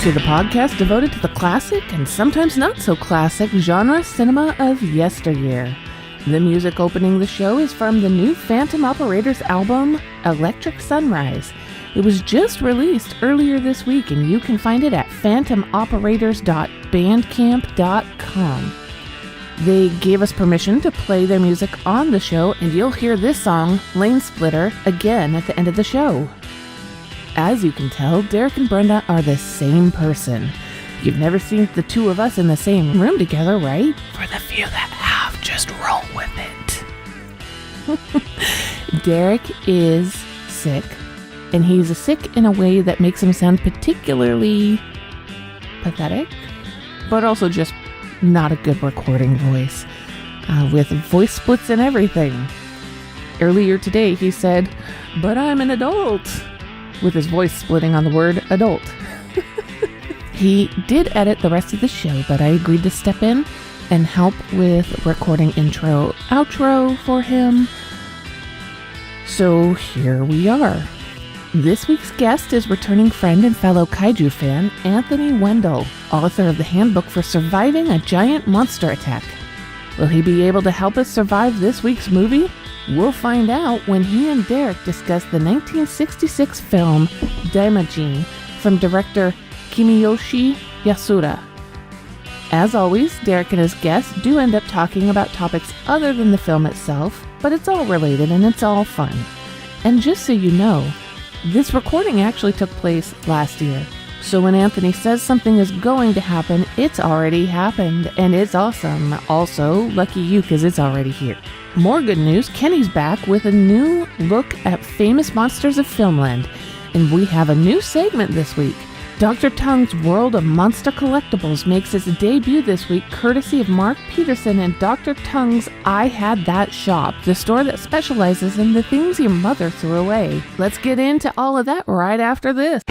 to the podcast devoted to the classic and sometimes not so classic genre cinema of yesteryear. The music opening the show is from the new Phantom Operators album, Electric Sunrise. It was just released earlier this week, and you can find it at phantomoperators.bandcamp.com. They gave us permission to play their music on the show, and you'll hear this song, Lane Splitter, again at the end of the show. As you can tell, Derek and Brenda are the same person. You've never seen the two of us in the same room together, right? For the few that have, just roll with it. Derek is sick, and he's sick in a way that makes him sound particularly pathetic, but also just not a good recording voice, with voice splits and everything. Earlier today, he said, "But I'm an adult," with his voice splitting on the word adult. He did edit the rest of the show, but I agreed to step in and help with recording intro, outro for him. So here we are. This week's guest is returning friend and fellow kaiju fan, Anthony Wendel, author of the Handbook for Surviving a Giant Monster Attack. Will he be able to help us survive this week's movie? We'll find out when he and Derek discuss the 1966 film Daimajin from director Kimiyoshi Yasuda. As always, Derek and his guests do end up talking about topics other than the film itself, but it's all related and it's all fun. And just so you know, this recording actually took place last year. So when Anthony says something is going to happen, it's already happened, and it's awesome. Also, lucky you, because it's already here. More good news, Kenny's back with a new look at Famous Monsters of Filmland, and we have a new segment this week. Dr. Tongue's World of Monster Collectibles makes its debut this week, courtesy of Mark Peterson and Dr. Tongue's I Had That Shop, the store that specializes in the things your mother threw away. Let's get into all of that right after this.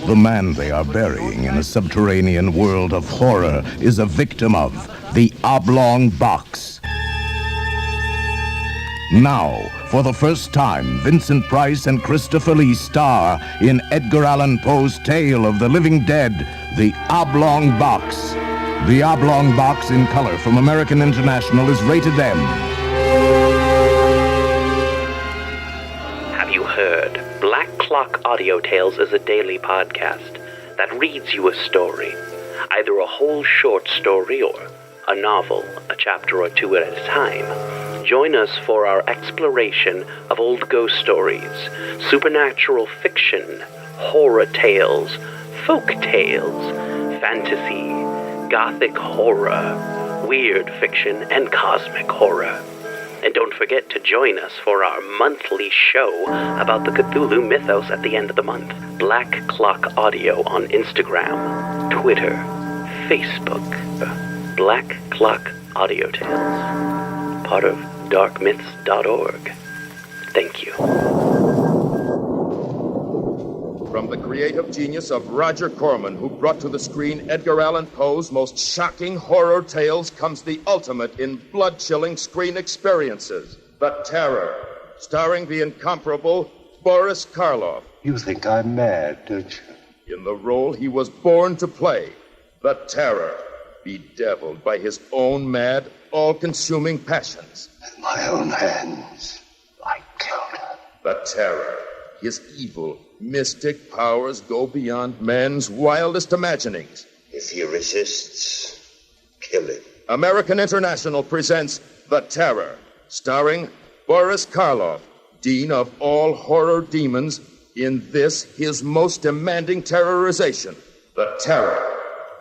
The man they are burying in a subterranean world of horror is a victim of the oblong box. Now, for the first time, Vincent Price and Christopher Lee star in Edgar Allan Poe's tale of the living dead, The Oblong Box. The Oblong Box in color from American International is rated M. Have you heard? Black Clock Audio Tales is a daily podcast that reads you a story, either a whole short story or a novel, a chapter or two at a time. Join us for our exploration of old ghost stories, supernatural fiction, horror tales, folk tales, fantasy, gothic horror, weird fiction, and cosmic horror. And don't forget to join us for our monthly show about the Cthulhu mythos at the end of the month. Black Clock Audio on Instagram, Twitter, Facebook. Black Clock Audio Tales. Part of darkmyths.org. Thank you. From the creative genius of Roger Corman, who brought to the screen Edgar Allan Poe's most shocking horror tales, comes the ultimate in blood-chilling screen experiences. The Terror, starring the incomparable Boris Karloff. You think I'm mad, don't you? In the role he was born to play, the Terror, bedeviled by his own mad, all-consuming passions. With my own hands, I killed her. The Terror. His evil, mystic powers go beyond man's wildest imaginings. If he resists, kill him. American International presents The Terror, starring Boris Karloff, Dean of all horror demons, in this, his most demanding terrorization. The Terror,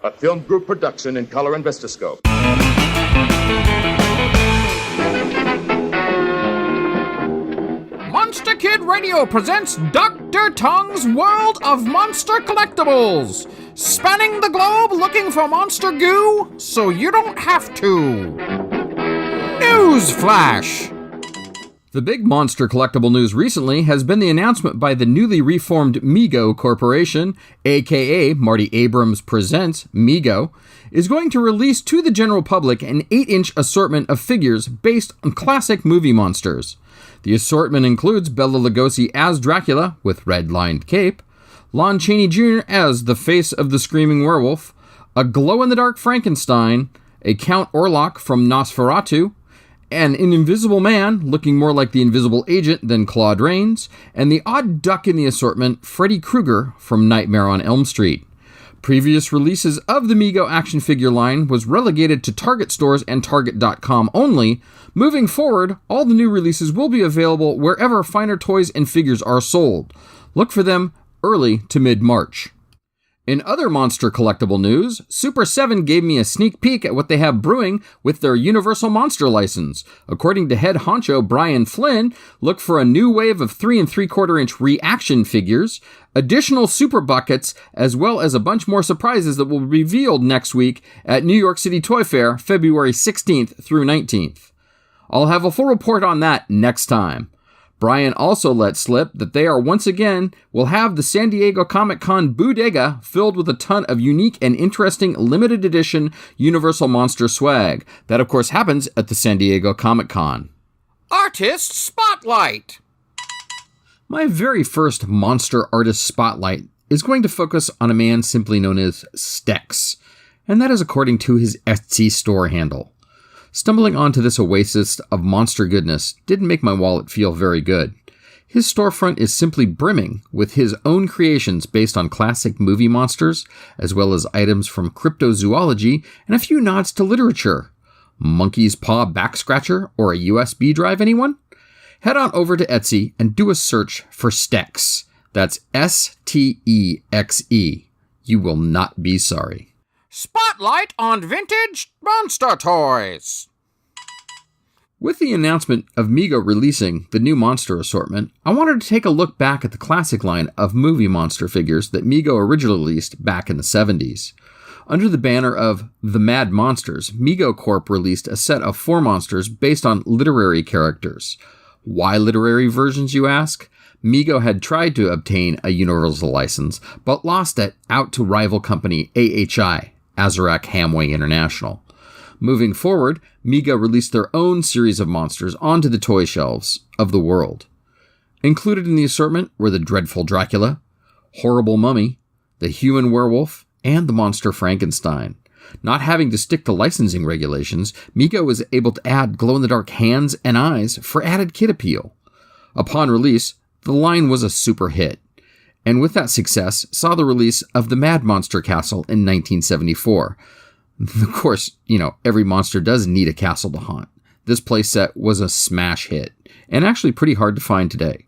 a film group production in color and Vistascope. Monster Kid Radio presents Dr. Tongue's World of Monster Collectibles, spanning the globe looking for monster goo so you don't have to. News Flash. The big monster collectible news recently has been the announcement by the newly reformed Mego Corporation, aka Marty Abrams Presents Mego, is going to release to the general public an 8-inch assortment of figures based on classic movie monsters. The assortment includes Bela Lugosi as Dracula with red-lined cape, Lon Chaney Jr. as the face of the screaming werewolf, a glow-in-the-dark Frankenstein, a Count Orlok from Nosferatu, an invisible man looking more like the Invisible Agent than Claude Rains, and the odd duck in the assortment, Freddy Krueger from Nightmare on Elm Street. Previous releases of the Mego action figure line was relegated to Target stores and Target.com only. Moving forward, all the new releases will be available wherever finer toys and figures are sold. Look for them early to mid-March. In other monster collectible news, Super 7 gave me a sneak peek at what they have brewing with their Universal Monster license. According to head honcho Brian Flynn, look for a new wave of 3 3/4-inch reaction figures, additional super buckets, as well as a bunch more surprises that will be revealed next week at New York City Toy Fair, February 16th through 19th. I'll have a full report on that next time. Brian also let slip that they are once again will have the San Diego Comic-Con bodega filled with a ton of unique and interesting limited edition Universal Monster swag. That, of course, happens at the San Diego Comic-Con. Artist Spotlight! My very first Monster Artist Spotlight is going to focus on a man simply known as Stex, and that is according to his Etsy store handle. Stumbling onto this oasis of monster goodness didn't make my wallet feel very good. His storefront is simply brimming with his own creations based on classic movie monsters, as well as items from cryptozoology and a few nods to literature. Monkey's paw back scratcher or a USB drive, anyone? Head on over to Etsy and do a search for Stex. That's Stexe. You will not be sorry. Spotlight on vintage monster toys! With the announcement of Mego releasing the new monster assortment, I wanted to take a look back at the classic line of movie monster figures that Mego originally released back in the 70s. Under the banner of The Mad Monsters, Mego Corp released a set of 4 monsters based on literary characters. Why literary versions, you ask? Mego had tried to obtain a Universal license, but lost it out to rival company AHI, Azarac Hamway International. Moving forward, Mego released their own series of monsters onto the toy shelves of the world. Included in the assortment were the Dreadful Dracula, Horrible Mummy, the Human Werewolf, and the Monster Frankenstein. Not having to stick to licensing regulations, Mego was able to add glow-in-the-dark hands and eyes for added kid appeal. Upon release, the line was a super hit, and with that success, saw the release of the Mad Monster Castle in 1974. Of course, every monster does need a castle to haunt. This playset was a smash hit, and actually pretty hard to find today.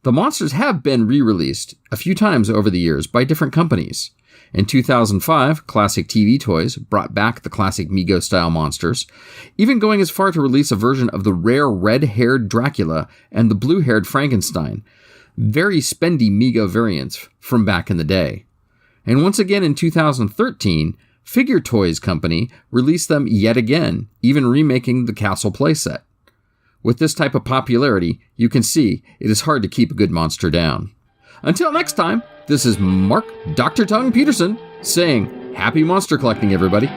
The monsters have been re-released a few times over the years by different companies. In 2005, Classic TV Toys brought back the classic Mego-style monsters, even going as far to release a version of the rare red-haired Dracula and the blue-haired Frankenstein, very spendy Mego variants from back in the day. And once again in 2013, Figure Toys Company released them yet again, even remaking the Castle playset. With this type of popularity, you can see it is hard to keep a good monster down. Until next time, this is Mark Dr. Tongue Peterson saying, happy monster collecting, everybody.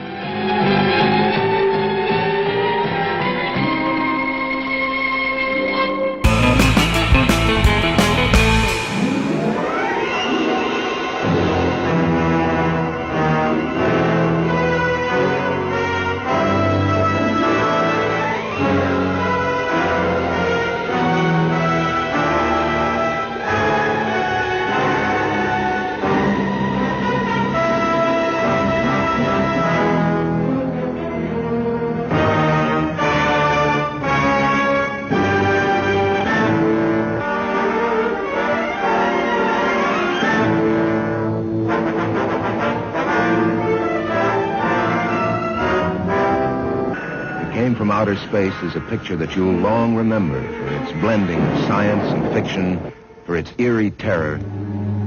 From outer space is a picture that you'll long remember for its blending of science and fiction, for its eerie terror,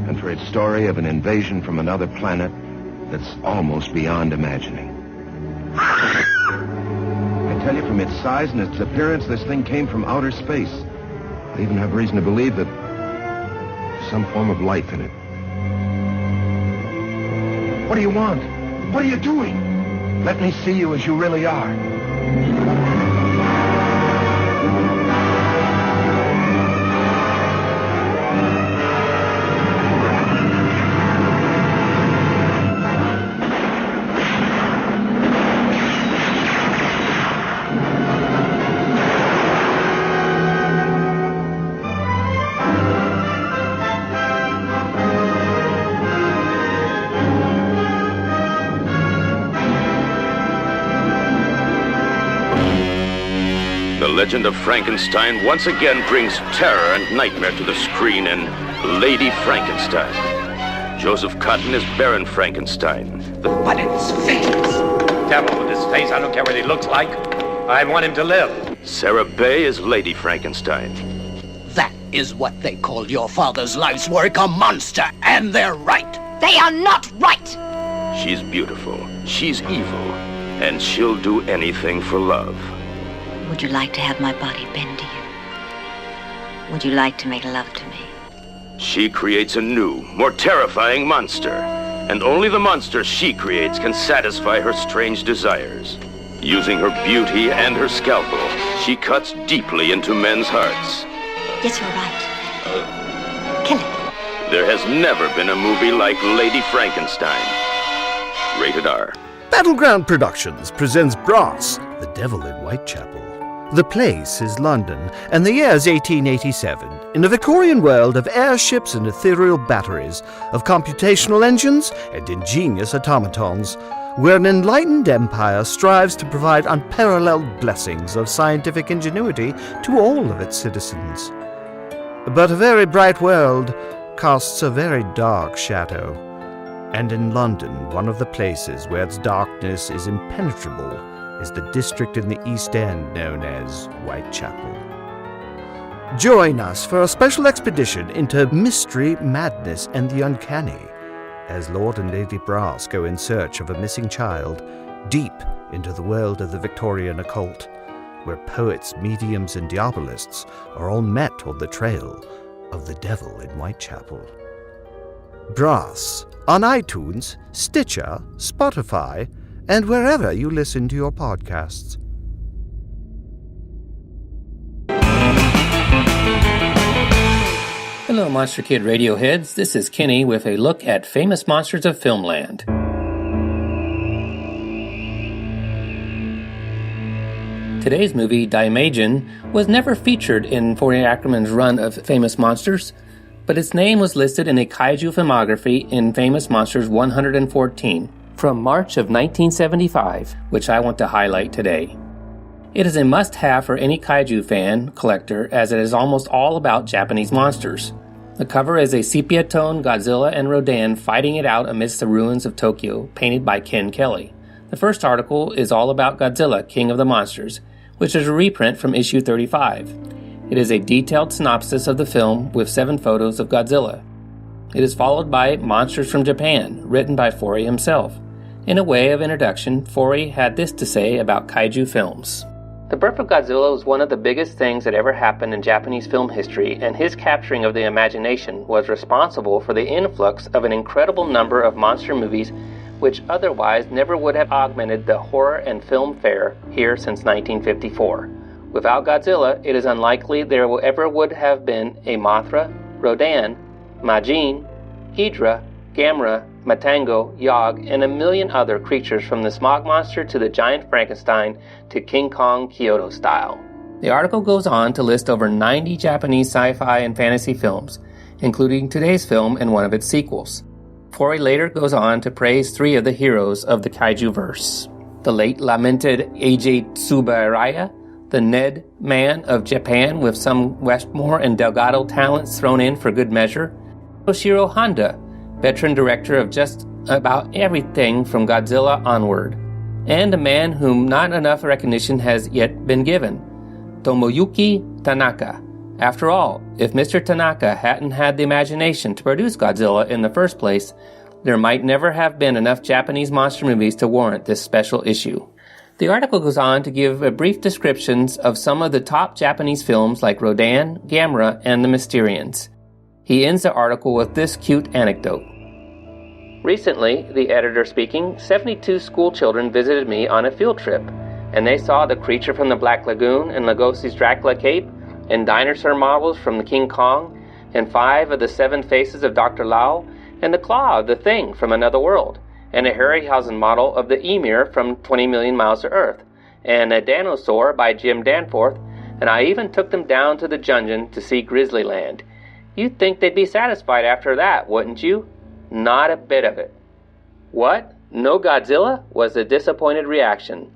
and for its story of an invasion from another planet that's almost beyond imagining. I tell tell you, from its size and its appearance, this thing came from outer space. I even have reason to believe that there's some form of life in it. What do you want? What are you doing? Let me see you as you really are. The Legend of Frankenstein once again brings terror and nightmare to the screen in Lady Frankenstein. Joseph Cotton is Baron Frankenstein. But it's face. Devil with his face, I don't care what he looks like. I want him to live. Sarah Bay is Lady Frankenstein. That is what they call your father's life's work, a monster, and they're right. They are not right. She's beautiful, she's evil, and she'll do anything for love. Would you like to have my body bend to you? Would you like to make love to me? She creates a new, more terrifying monster, and only the monster she creates can satisfy her strange desires. Using her beauty and her scalpel, she cuts deeply into men's hearts. Yes, you're right. Kill it. There has never been a movie like Lady Frankenstein. Rated R. Battleground Productions presents Brass, The Devil in Whitechapel. The place is London, and the year is 1887, in a Victorian world of airships and ethereal batteries, of computational engines and ingenious automatons, where an enlightened empire strives to provide unparalleled blessings of scientific ingenuity to all of its citizens. But a very bright world casts a very dark shadow, and in London, one of the places where its darkness is impenetrable is the district in the East End known as Whitechapel. Join us for a special expedition into mystery, madness, and the uncanny, as Lord and Lady Brass go in search of a missing child deep into the world of the Victorian occult, where poets, mediums, and diabolists are all met on the trail of the devil in Whitechapel. Brass on iTunes, Stitcher, Spotify, and wherever you listen to your podcasts. Hello, Monster Kid Radioheads. This is Kenny with a look at Famous Monsters of Filmland. Today's movie, Daimajin, was never featured in Forey Ackerman's run of Famous Monsters, but its name was listed in a kaiju filmography in Famous Monsters 114 from March of 1975, which I want to highlight today. It is a must-have for any kaiju fan, collector, as it is almost all about Japanese monsters. The cover is a sepia-tone Godzilla and Rodan fighting it out amidst the ruins of Tokyo, painted by Ken Kelly. The first article is all about Godzilla, King of the Monsters, which is a reprint from issue 35. It is a detailed synopsis of the film with 7 photos of Godzilla. It is followed by Monsters from Japan, written by Forey himself. In a way of introduction, Forey had this to say about kaiju films. The birth of Godzilla was one of the biggest things that ever happened in Japanese film history, and his capturing of the imagination was responsible for the influx of an incredible number of monster movies which otherwise never would have augmented the horror and film fare here since 1954. Without Godzilla, it is unlikely there ever would have been a Mothra, Rodan, Majin, Hydra, Gamera, Matango, Yog, and a million other creatures from the Smog Monster to the Giant Frankenstein to King Kong Kyoto style. The article goes on to list over 90 Japanese sci-fi and fantasy films, including today's film and one of its sequels. Forey later goes on to praise 3 of the heroes of the kaiju verse: the late lamented Eiji Tsuburaya, the Ned Man of Japan with some Westmore and Delgado talents thrown in for good measure, Toshiro Honda, veteran director of just about everything from Godzilla onward, and a man whom not enough recognition has yet been given, Tomoyuki Tanaka. After all, if Mr. Tanaka hadn't had the imagination to produce Godzilla in the first place, there might never have been enough Japanese monster movies to warrant this special issue. The article goes on to give a brief descriptions of some of the top Japanese films like Rodan, Gamera, and The Mysterians. He ends the article with this cute anecdote. Recently, the editor speaking, 72 school children visited me on a field trip, and they saw the creature from the Black Lagoon and Lugosi's Dracula cape, and dinosaur models from the King Kong, and 5 of the 7 faces of Dr. Lau, and the claw of the Thing from Another World, and a Harryhausen model of the Emir from 20 Million Miles to Earth, and a Danosaur by Jim Danforth, and I even took them down to the Jungeon to see Grizzlyland. You'd think they'd be satisfied after that, wouldn't you? Not a bit of it. What? No Godzilla? Was the disappointed reaction.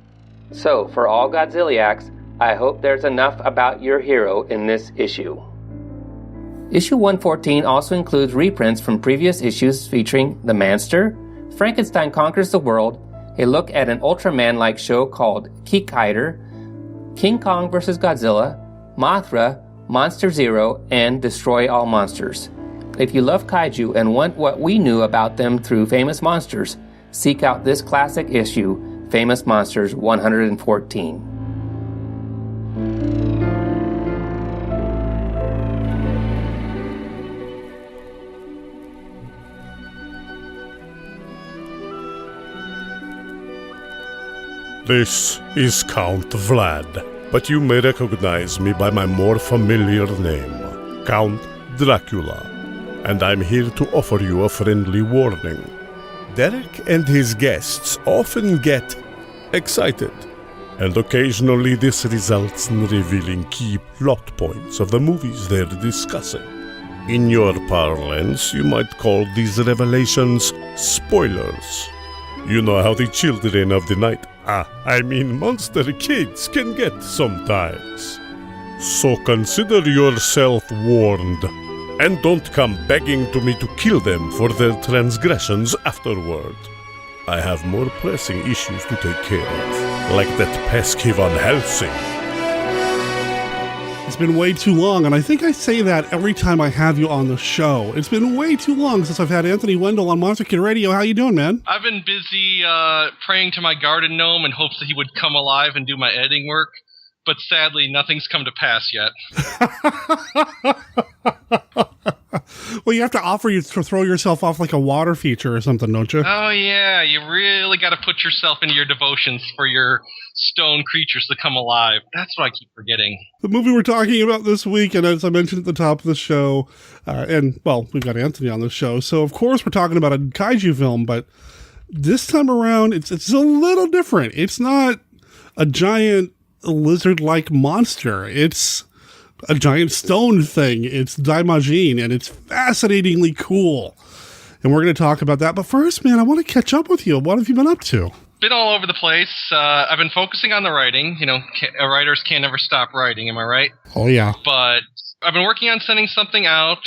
So, for all Godzilliacs, I hope there's enough about your hero in this issue. Issue 114 also includes reprints from previous issues featuring The Manster, Frankenstein Conquers the World, a look at an Ultraman-like show called Kikider, King Kong vs. Godzilla, Mothra, Monster Zero, and Destroy All Monsters. If you love kaiju and want what we knew about them through Famous Monsters, seek out this classic issue, Famous Monsters 114. This is Count Vlad, but you may recognize me by my more familiar name, Count Dracula. And I'm here to offer you a friendly warning. Derek and his guests often get excited, and occasionally this results in revealing key plot points of the movies they're discussing. In your parlance, you might call these revelations spoilers. You know how the children of the night, monster kids, can get sometimes. So consider yourself warned. And don't come begging to me to kill them for their transgressions afterward. I have more pressing issues to take care of, like that pesky Van Helsing. It's been way too long, and I think I say that every time I have you on the show. It's been way too long since I've had Anthony Wendel on Monster Kid Radio. How you doing, man? I've been busy praying to my garden gnome in hopes that he would come alive and do my editing work, but sadly, nothing's come to pass yet. Well, you have to offer you to throw yourself off like a water feature or something, don't you? Oh, yeah. You really got to put yourself into your devotions for your stone creatures to come alive. That's what I keep forgetting. The movie we're talking about this week, and as I mentioned at the top of the show, we've got Anthony on the show, so of course we're talking about a kaiju film, but this time around, it's a little different. It's not a giant lizard-like monster. It's a giant stone thing. It's Daimajin, and it's fascinatingly cool. And we're going to talk about that. But first, man, I want to catch up with you. What have you been up to? Been all over the place. I've been focusing on the writing. You know, writers can't ever stop writing, am I right? Oh, yeah. But I've been working on sending something out,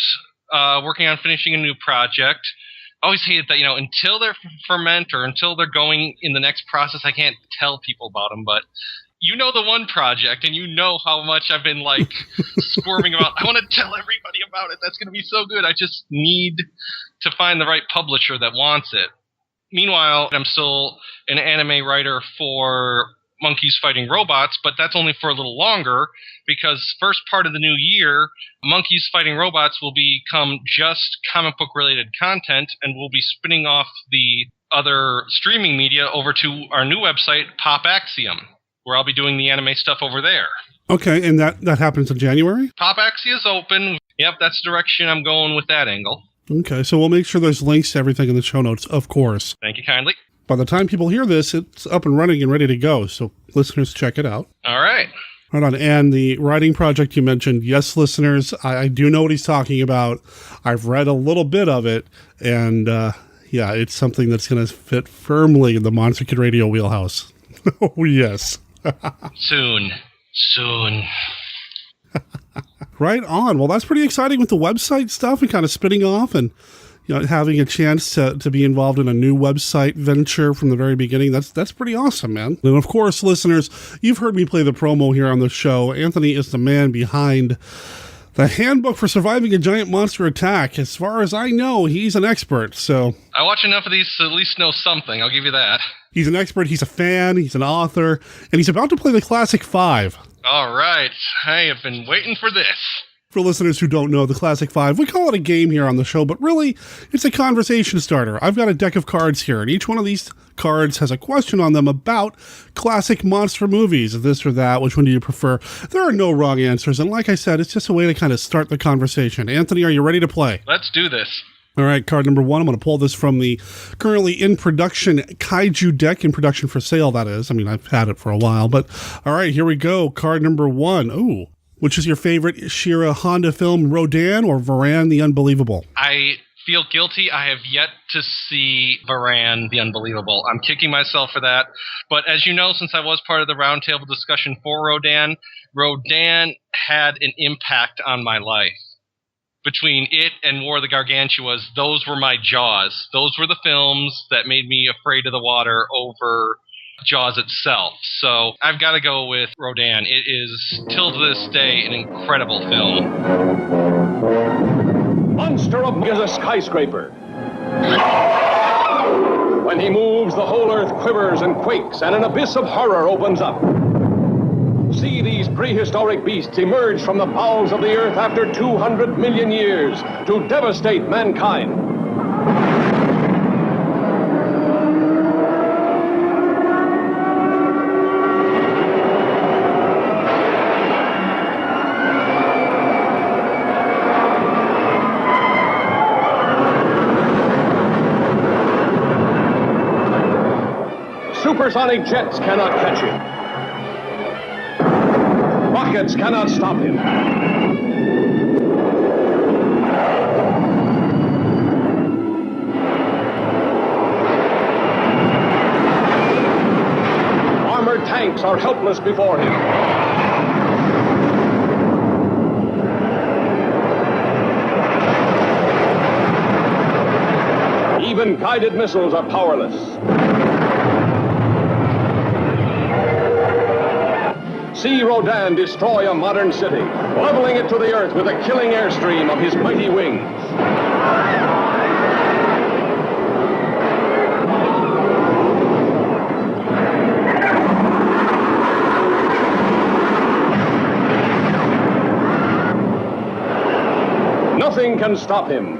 working on finishing a new project. I always hated that, until they're ferment or until they're going in the next process, I can't tell people about them, but you know the one project, and you know how much I've been, squirming about. I want to tell everybody about it. That's going to be so good. I just need to find the right publisher that wants it. Meanwhile, I'm still an anime writer for Monkeys Fighting Robots, but that's only for a little longer, because first part of the new year, Monkeys Fighting Robots will become just comic book-related content, and we'll be spinning off the other streaming media over to our new website, Pop Axiom, where I'll be doing the anime stuff over there. Okay, and that happens in January? Pop Axiom is open. Yep, that's the direction I'm going with that angle. Okay, so we'll make sure there's links to everything in the show notes, of course. Thank you kindly. By the time people hear this, it's up and running and ready to go, so listeners, check it out. All right. Hold on, and the writing project you mentioned, yes, listeners, I do know what he's talking about. I've read a little bit of it, and it's something that's going to fit firmly in the Monster Kid Radio wheelhouse. Oh, yes. Soon. Right on. Well, that's pretty exciting with the website stuff and kind of spinning off and having a chance to be involved in a new website venture from the very beginning. That's pretty awesome, man. And of course, listeners, you've heard me play the promo here on the show. Anthony is the man behind The Handbook for Surviving a Giant Monster Attack. As far as I know, he's an expert, so... I watch enough of these to at least know something, I'll give you that. He's an expert, he's a fan, he's an author, and he's about to play the Classic 5. All right, I have been waiting for this. For listeners who don't know, the Classic 5, we call it a game here on the show, but really, it's a conversation starter. I've got a deck of cards here, and each one of these cards has a question on them about classic monster movies, this or that, which one do you prefer? There are no wrong answers, and like I said, it's just a way to kind of start the conversation. Anthony, are you ready to play? Let's do this. All right, card number 1. I'm going to pull this from the currently in production Kaiju deck, in production for sale, that is. I mean, I've had it for a while, but all right, here we go. Card number 1. Ooh. Which is your favorite Shira Honda film, Rodan or Varan the Unbelievable? I feel guilty. I have yet to see Varan the Unbelievable. I'm kicking myself for that. But as you know, since I was part of the roundtable discussion for Rodan, Rodan had an impact on my life. Between it and War of the Gargantuas, those were my Jaws. Those were the films that made me afraid of the water over Jaws itself. So I've got to go with Rodan. It is, till to this day, an incredible film. Monster of is a skyscraper. When he moves, the whole earth quivers and quakes, and an abyss of horror opens up. See these prehistoric beasts emerge from the bowels of the earth after 200 million years to devastate mankind. Supersonic jets cannot catch him. Rockets cannot stop him. Armored tanks are helpless before him. Even guided missiles are powerless. See Rodan destroy a modern city, leveling it to the earth with a killing airstream of his mighty wings. Nothing can stop him.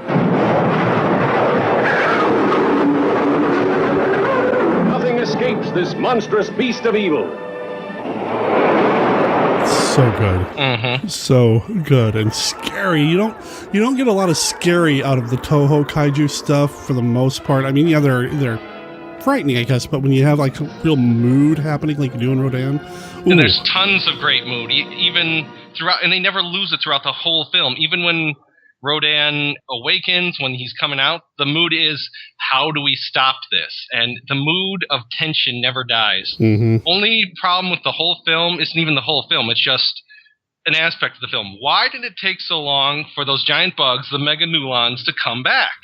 Nothing escapes this monstrous beast of evil. So good. So good and scary. You don't get a lot of scary out of the Toho kaiju stuff for the most part. I mean, yeah, they're frightening, I guess, but when you have like real mood happening like you do in Rodan. And there's tons of great mood, even throughout, and they never lose it throughout the whole film. Even when Rodan awakens, when he's coming out, the mood is, how do we stop this? And the mood of tension never dies. Only problem with the whole film isn't even the whole film, it's just an aspect of the film. Why did it take so long for those giant bugs, the meganulons, to come back?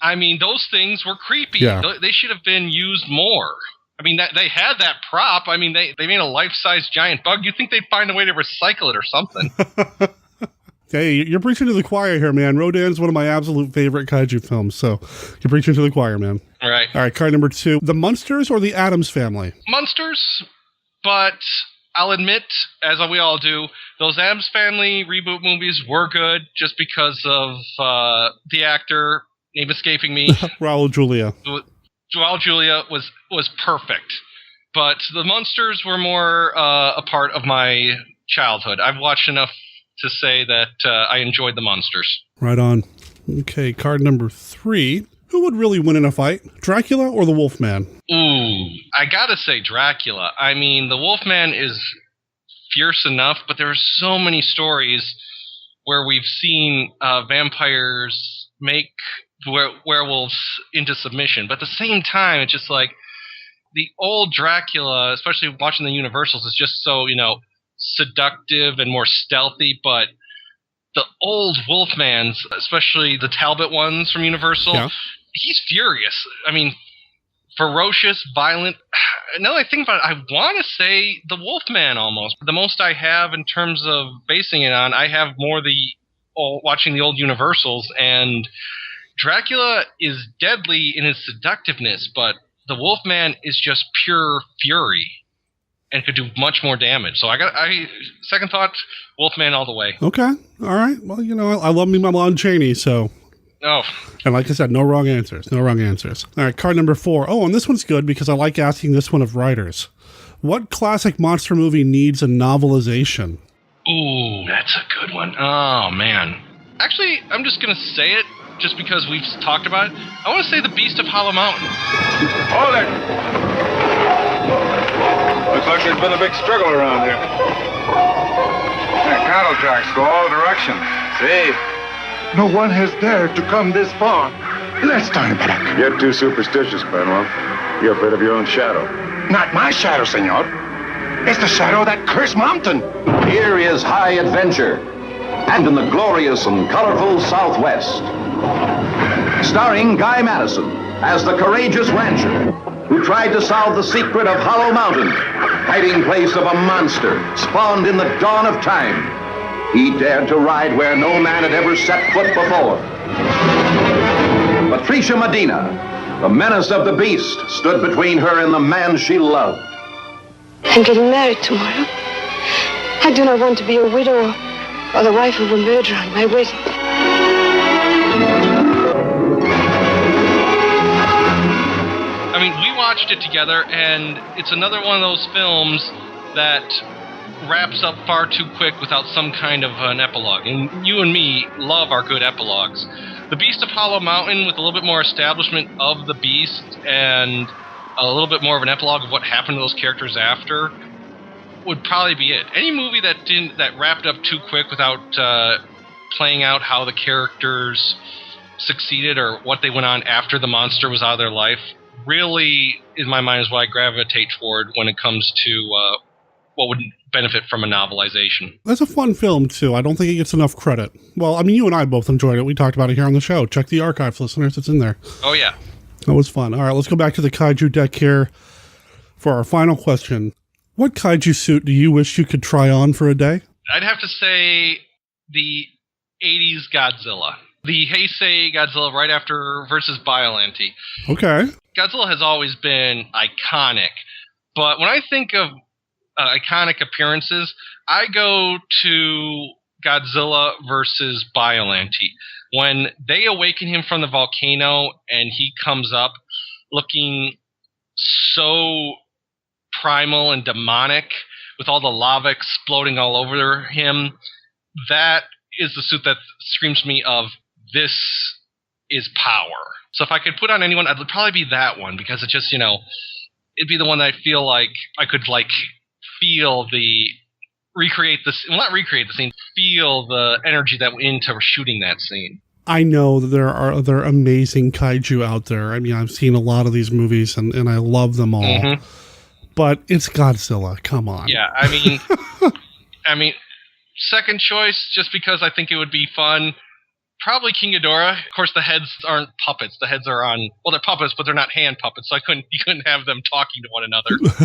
I mean, those things were creepy. Yeah. They should have been used more. I mean, they had that prop. I mean, they made a life-size giant bug. You'd think they'd find a way to recycle it or something. Hey, you're preaching to the choir here, man. Rodan's one of my absolute favorite kaiju films, so you're preaching to the choir, man. All right. All right, card number 2. The Munsters or the Addams Family? Munsters, but I'll admit, as we all do, those Addams Family reboot movies were good just because of the actor, name escaping me. Raul Julia. Raul Julia was perfect. But the Munsters were more a part of my childhood. I've watched enough to say that I enjoyed the Munsters. Right on. Okay, card number 3. Who would really win in a fight, Dracula or the Wolfman? Ooh, I gotta say Dracula. I mean, the Wolfman is fierce enough, but there are so many stories where we've seen vampires make werewolves into submission. But at the same time, it's just like the old Dracula, especially watching the Universals, is just so, seductive and more stealthy, but the old Wolfmans, especially the Talbot ones from Universal, he's furious. I mean, ferocious, violent. Now that I think about it, I want to say the Wolfman almost. The most I have in terms of basing it on, I have more watching the old Universals, and Dracula is deadly in his seductiveness, but the Wolfman is just pure fury and could do much more damage. So second thought, Wolfman all the way. Okay. All right. Well, I love me my Lon Chaney, so. Oh. And like I said, no wrong answers. No wrong answers. All right, card number 4. Oh, and this one's good because I like asking this one of writers. What classic monster movie needs a novelization? Ooh, that's a good one. Oh, man. Actually, I'm just going to say it just because we've talked about it. I want to say The Beast of Hollow Mountain. Hold it! Looks like there's been a big struggle around here. Cattle tracks go all directions. See? No one has dared to come this far. Let's turn back. You're too superstitious, Benoit. You're afraid of your own shadow. Not my shadow, senor. It's the shadow of that cursed mountain. Here is high adventure, and in the glorious and colorful Southwest. Starring Guy Madison as the courageous rancher who tried to solve the secret of Hollow Mountain, hiding place of a monster spawned in the dawn of time. He dared to ride where no man had ever set foot before. Patricia Medina, the menace of the beast, stood between her and the man she loved. I'm getting married tomorrow. I do not want to be a widow or the wife of a murderer on my wedding. I mean, we watched it together, and it's another one of those films that wraps up far too quick without some kind of an epilogue. And you and me love our good epilogues. The Beast of Hollow Mountain, with a little bit more establishment of the beast and a little bit more of an epilogue of what happened to those characters after, would probably be it. Any movie that wrapped up too quick without playing out how the characters succeeded or what they went on after the monster was out of their life, really, in my mind, is what I gravitate toward when it comes to what would benefit from a novelization. That's a fun film, too. I don't think it gets enough credit. Well, I mean, you and I both enjoyed it. We talked about it here on the show. Check the archives, listeners. It's in there. Oh, yeah. That was fun. All right, let's go back to the kaiju deck here for our final question. What kaiju suit do you wish you could try on for a day? I'd have to say the 80s Godzilla. The Heisei Godzilla right after versus Biollante. Okay. Godzilla has always been iconic, but when I think of iconic appearances, I go to Godzilla versus Biollante. When they awaken him from the volcano and he comes up looking so primal and demonic with all the lava exploding all over him, that is the suit that screams to me of this is power. So if I could put on anyone, it would probably be that one, because it just, it'd be the one that I feel like I could feel the scene, feel the energy that went into shooting that scene. I know that there are other amazing kaiju out there. I mean, I've seen a lot of these movies and I love them all. Mm-hmm. But it's Godzilla. Come on. Yeah, I mean, second choice, just because I think it would be fun, probably King Ghidorah. Of course, the heads aren't puppets. The heads are they're puppets, but they're not hand puppets, so you couldn't have them talking to one another. It's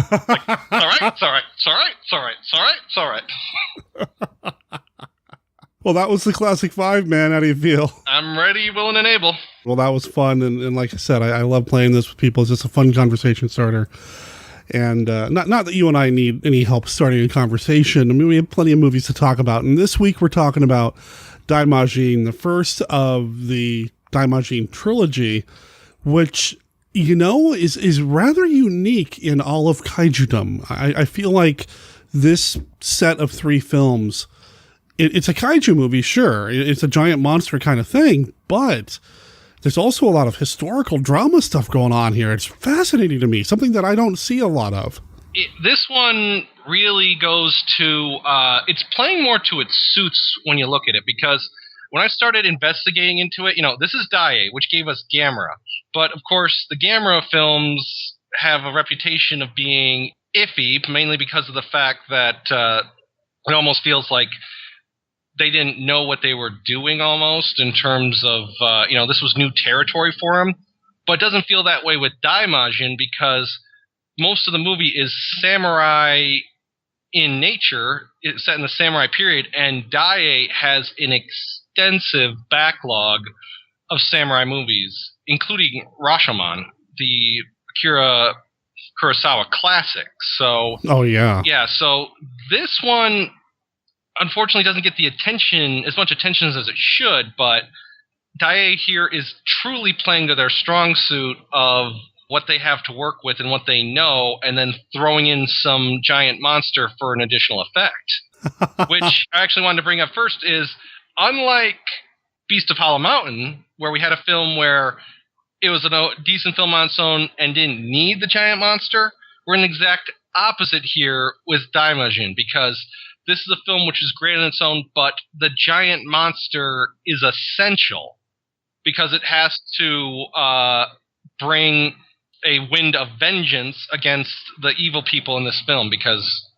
all right, it's all right, it's all right, it's all right, it's all right, it's all right. Well, that was the Classic 5, man. How do you feel? I'm ready, willing, and able. Well, that was fun, and like I said, I love playing this with people. It's just a fun conversation starter. And not that you and I need any help starting a conversation. I mean, we have plenty of movies to talk about. And this week we're talking about Daimajin, the first of the Daimajin trilogy, which, is rather unique in all of kaijudom. I feel like this set of 3 films, it's a kaiju movie, sure. It's a giant monster kind of thing, but there's also a lot of historical drama stuff going on here. It's fascinating to me, something that I don't see a lot of. This one really goes to, it's playing more to its suits when you look at it, because when I started investigating into it, this is Daiei, which gave us Gamera. But, of course, the Gamera films have a reputation of being iffy, mainly because of the fact that it almost feels like they didn't know what they were doing almost in terms of, this was new territory for them. But it doesn't feel that way with Daimajin because most of the movie is samurai in nature. It's set in the samurai period, and Daiei has an extensive backlog of samurai movies, including Rashomon, the Akira Kurosawa classic. So, oh yeah, so this one unfortunately doesn't get the attention, as much attention as it should, but Daiei here is truly playing to their strong suit of what they have to work with and what they know, and then throwing in some giant monster for an additional effect. Which I actually wanted to bring up first is, unlike Beast of Hollow Mountain, where we had a film where it was a decent film on its own and didn't need the giant monster, we're in the exact opposite here with Daimajin, because this is a film which is great on its own, but the giant monster is essential because it has to bring a wind of vengeance against the evil people in this film, because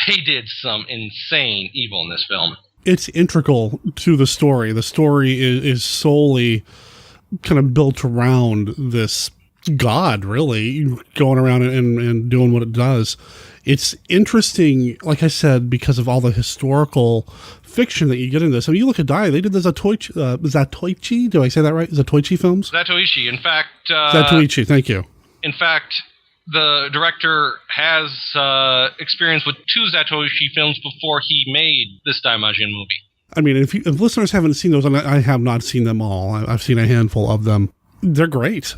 they did some insane evil in this film. It's integral to the story. The story is solely kind of built around this god, really, going around and doing what it does. It's interesting, like I said, because of all the historical fiction that you get in this. I mean, you look at Dai, they did the Zatoichi, do I say that right? Zatoichi films? Zatoichi, in fact... Zatoichi, thank you. In fact, the director has experience with 2 Zatoichi films before he made this Daimajin movie. I mean, if listeners haven't seen those, and I have not seen them all, I've seen a handful of them, they're great.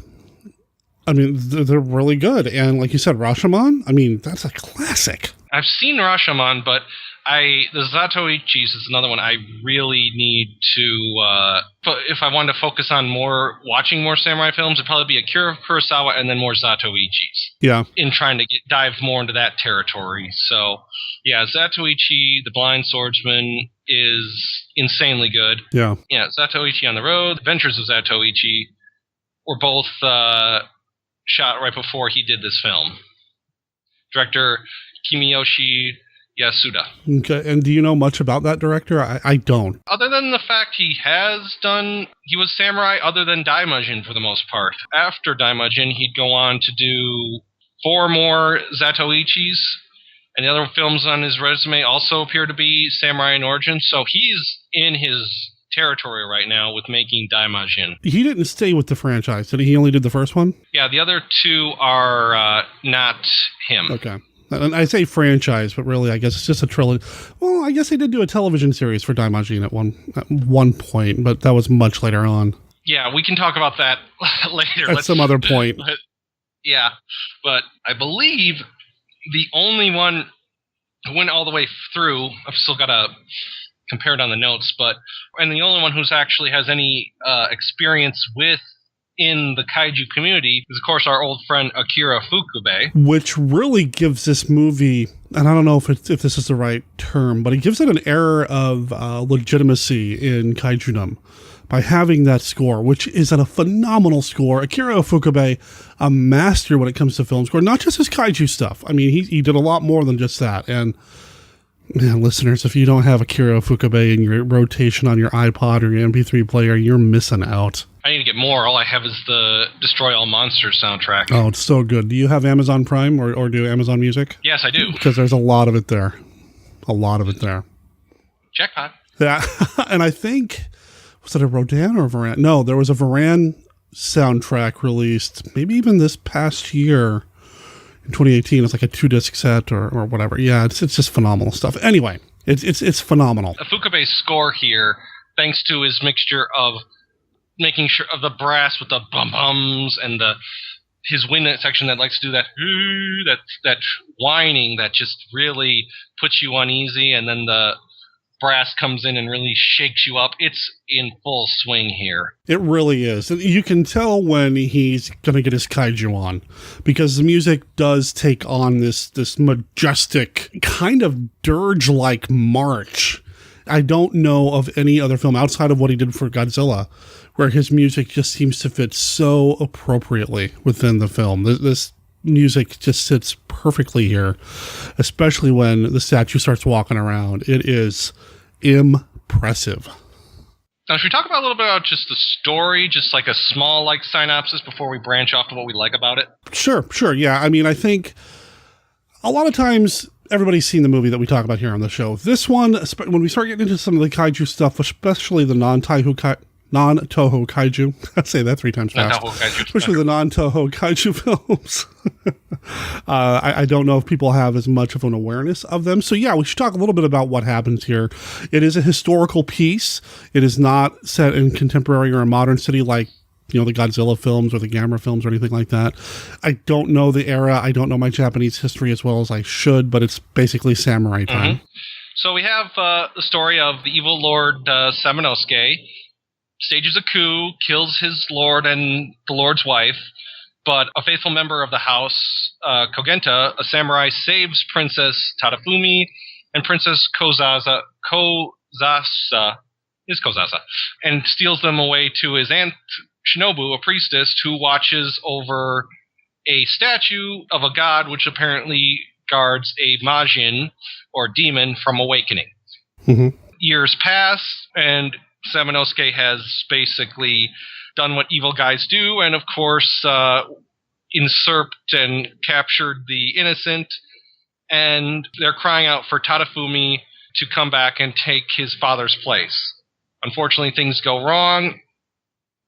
I mean, they're really good. And like you said, Rashomon, I mean, that's a classic. I've seen Rashomon, but the Zatoichis is another one I really need to, if I wanted to focus on watching more samurai films, it'd probably be Akira Kurosawa and then more Zatoichis. Yeah. In trying to dive more into that territory. So, yeah, Zatoichi, The Blind Swordsman, is insanely good. Yeah. Yeah, Zatoichi on the Road, Adventures of Zatoichi were both shot right before he did this film. Director Kimiyoshi Yasuda. Okay, and do you know much about that director? I don't. Other than the fact he was samurai other than Daimajin for the most part. After Daimajin, he'd go on to do 4 more Zatoichis, and the other films on his resume also appear to be samurai in origin, so he's in his territory right now with making Daimajin. He didn't stay with the franchise, did he? He only did the first one? Yeah, the other 2 are not him. Okay. And I say franchise, but really, I guess it's just a trilogy. Well, I guess they did do a television series for Daimajin at one point, but that was much later on. Yeah, we can talk about that later. At some other point. Yeah, but I believe the only one who went all the way through, I've still got to compare it on the notes, and the only one who's actually has any experience in the kaiju community is, of course, our old friend Akira Fukube. Which really gives this movie, and I don't know if this is the right term, but it gives it an air of legitimacy in kaijudom by having that score, which is a phenomenal score. Akira Fukube, a master when it comes to film score, not just his kaiju stuff. I mean, he did a lot more than just that. And man, listeners, if you don't have Akira Fukube in your rotation on your iPod or your MP3 player, you're missing out. I need to get more. All I have is the Destroy All Monsters soundtrack. Oh, it's so good. Do you have Amazon Prime or do Amazon Music? Yes, I do. Because there's a lot of it there. A lot of it there. Jackpot. Yeah. And I think, was it a Rodan or a Varan? No, there was a Varan soundtrack released maybe even this past year in 2018. It's like a 2-disc set or whatever. Yeah, it's just phenomenal stuff. Anyway, it's phenomenal. Fukube's score here, thanks to his mixture of making sure of the brass with the bum-bums and his wind section that likes to do that whining that just really puts you uneasy, and then the brass comes in and really shakes you up. It's in full swing here. It really is. You can tell when he's going to get his kaiju on, because the music does take on this majestic kind of dirge-like march. I don't know of any other film outside of what he did for Godzilla where his music just seems to fit so appropriately within the film. This music just sits perfectly here, especially when the statue starts walking around. It is impressive. Now, should we talk about a little bit about just the story, just like a small like synopsis before we branch off to what we like about it? Sure. Yeah. I mean, I think a lot of times everybody's seen the movie that we talk about here on the show. This one, when we start getting into some of the kaiju stuff, especially the non-Toho kaiju, I'd say that 3 times fast, especially the non-Toho kaiju films. I don't know if people have as much of an awareness of them. So yeah, we should talk a little bit about what happens here. It is a historical piece. It is not set in contemporary or a modern city like, the Godzilla films or the Gamera films or anything like that. I don't know the era. I don't know my Japanese history as well as I should, but it's basically samurai time. Mm-hmm. So we have the story of the evil Lord Samanosuke. Stages a coup, kills his lord and the lord's wife, but a faithful member of the house, Kogenta, a samurai, saves Princess Tadafumi and Princess Kozasa, and steals them away to his aunt Shinobu, a priestess who watches over a statue of a god which apparently guards a Majin, or demon, from awakening. Mm-hmm. Years pass, and Samanosuke has basically done what evil guys do, and of course usurped and captured the innocent, and they're crying out for Tadafumi to come back and take his father's place. Unfortunately, things go wrong.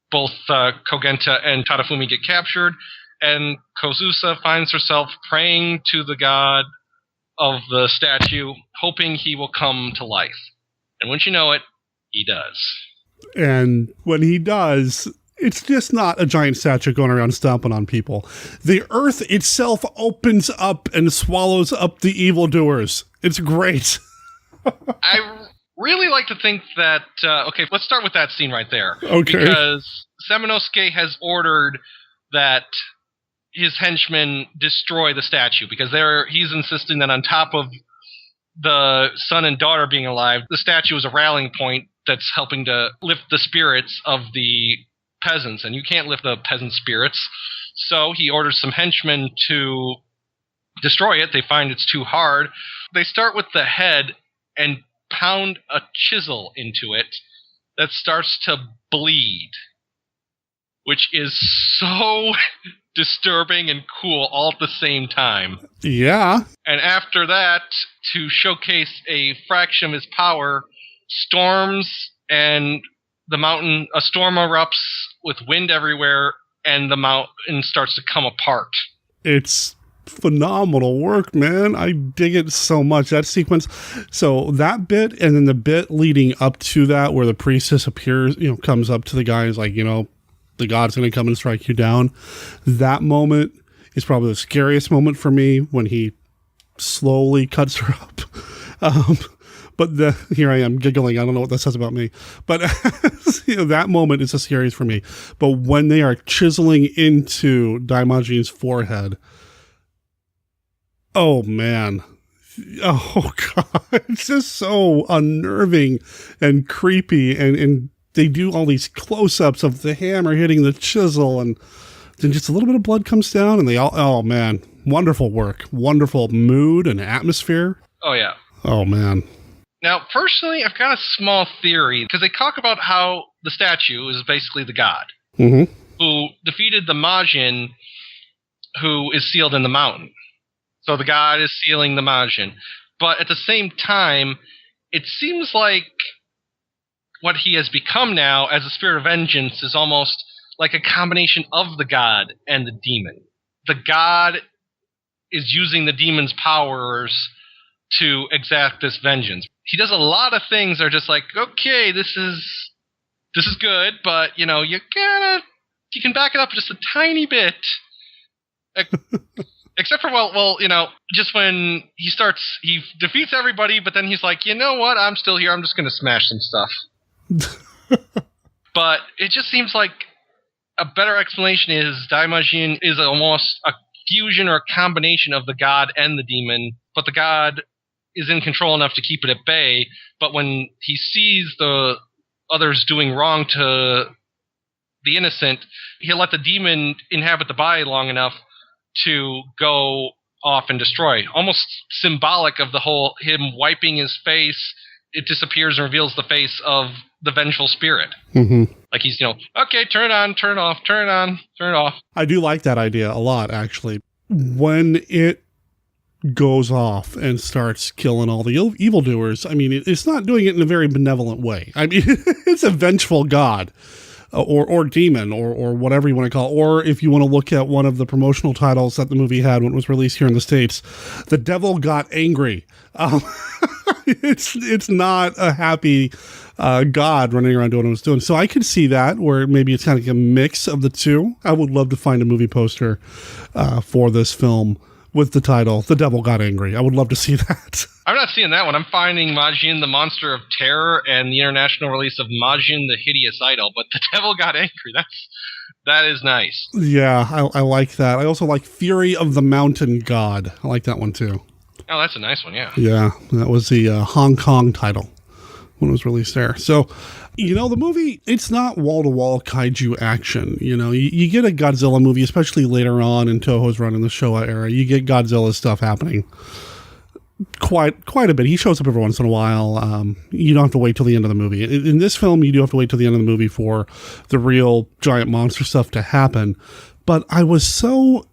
Both Kogenta and Tadafumi get captured, and Kozusa finds herself praying to the god of the statue, hoping he will come to life. And wouldn't you know it, he does. And when he does, it's just not a giant statue going around stomping on people. The earth itself opens up and swallows up the evildoers. It's great. I really like to think that... okay, let's start with that scene right there. Okay. Because Samanosuke has ordered that his henchmen destroy the statue, because he's insisting that on top of the son and daughter being alive, the statue is a rallying point that's helping to lift the spirits of the peasants, and you can't lift the peasant spirits. So he orders some henchmen to destroy it. They find it's too hard. They start with the head and pound a chisel into it that starts to bleed, which is so disturbing and cool all at the same time. Yeah. And after that, to showcase a fraction of his power, storms and the mountain, a storm erupts with wind everywhere, and the mountain starts to come apart. It's phenomenal work, man. I dig it so much. That sequence. So that bit, and then the bit leading up to that, where the priestess appears, comes up to the guy and is like, the god's going to come and strike you down. That moment is probably the scariest moment for me, when he slowly cuts her up. But here I am giggling. I don't know what that says about me. But that moment is the scariest for me. But when they are chiseling into Daimajin's forehead, oh man. Oh God. It's just so unnerving and creepy. And they do all these close-ups of the hammer hitting the chisel, and then just a little bit of blood comes down, and oh man. Wonderful work. Wonderful mood and atmosphere. Oh yeah. Oh man. Now, personally, I've got a small theory, because they talk about how the statue is basically the god who defeated the Majin, who is sealed in the mountain. So the god is sealing the Majin. But at the same time, it seems like what he has become now as a spirit of vengeance is almost like a combination of the god and the demon. The god is using the demon's powers to exact this vengeance. He does a lot of things that are just like, okay, this is good, but you can back it up just a tiny bit. Except for just when he defeats everybody, but then he's like, you know what? I'm still here. I'm just going to smash some stuff. But it just seems like a better explanation is Daimajin is almost a fusion or a combination of the god and the demon, but the god is in control enough to keep it at bay, but when he sees the others doing wrong to the innocent, he'll let the demon inhabit the body long enough to go off and destroy. Almost symbolic of the whole him wiping his face, it disappears and reveals the face of the vengeful spirit. Mm-hmm. Like he's, okay, turn it on, turn it off, turn it on, turn it off. I do like that idea a lot, actually. When it goes off and starts killing all the evildoers, I mean, it's not doing it in a very benevolent way. I mean, it's a vengeful god. Or demon, or whatever you want to call it. Or if you want to look at one of the promotional titles that the movie had when it was released here in the States, The Devil Got Angry. It's not a happy god running around doing what it's doing. So I could see that, where maybe it's kind of like a mix of the two. I would love to find a movie poster for this film with the title, The Devil Got Angry. I would love to see that. I'm not seeing that one. I'm finding Majin the Monster of Terror and the international release of Majin the Hideous Idol, but The Devil Got Angry. That is nice. Yeah, I like that. I also like Fury of the Mountain God. I like that one too. Oh, that's a nice one, yeah. Yeah, that was the Hong Kong title when it was released there. So, the movie, it's not wall-to-wall kaiju action. You get a Godzilla movie, especially later on in Toho's run in the Showa era. You get Godzilla stuff happening quite a bit. He shows up every once in a while. You don't have to wait till the end of the movie. In this film, you do have to wait till the end of the movie for the real giant monster stuff to happen. But I was so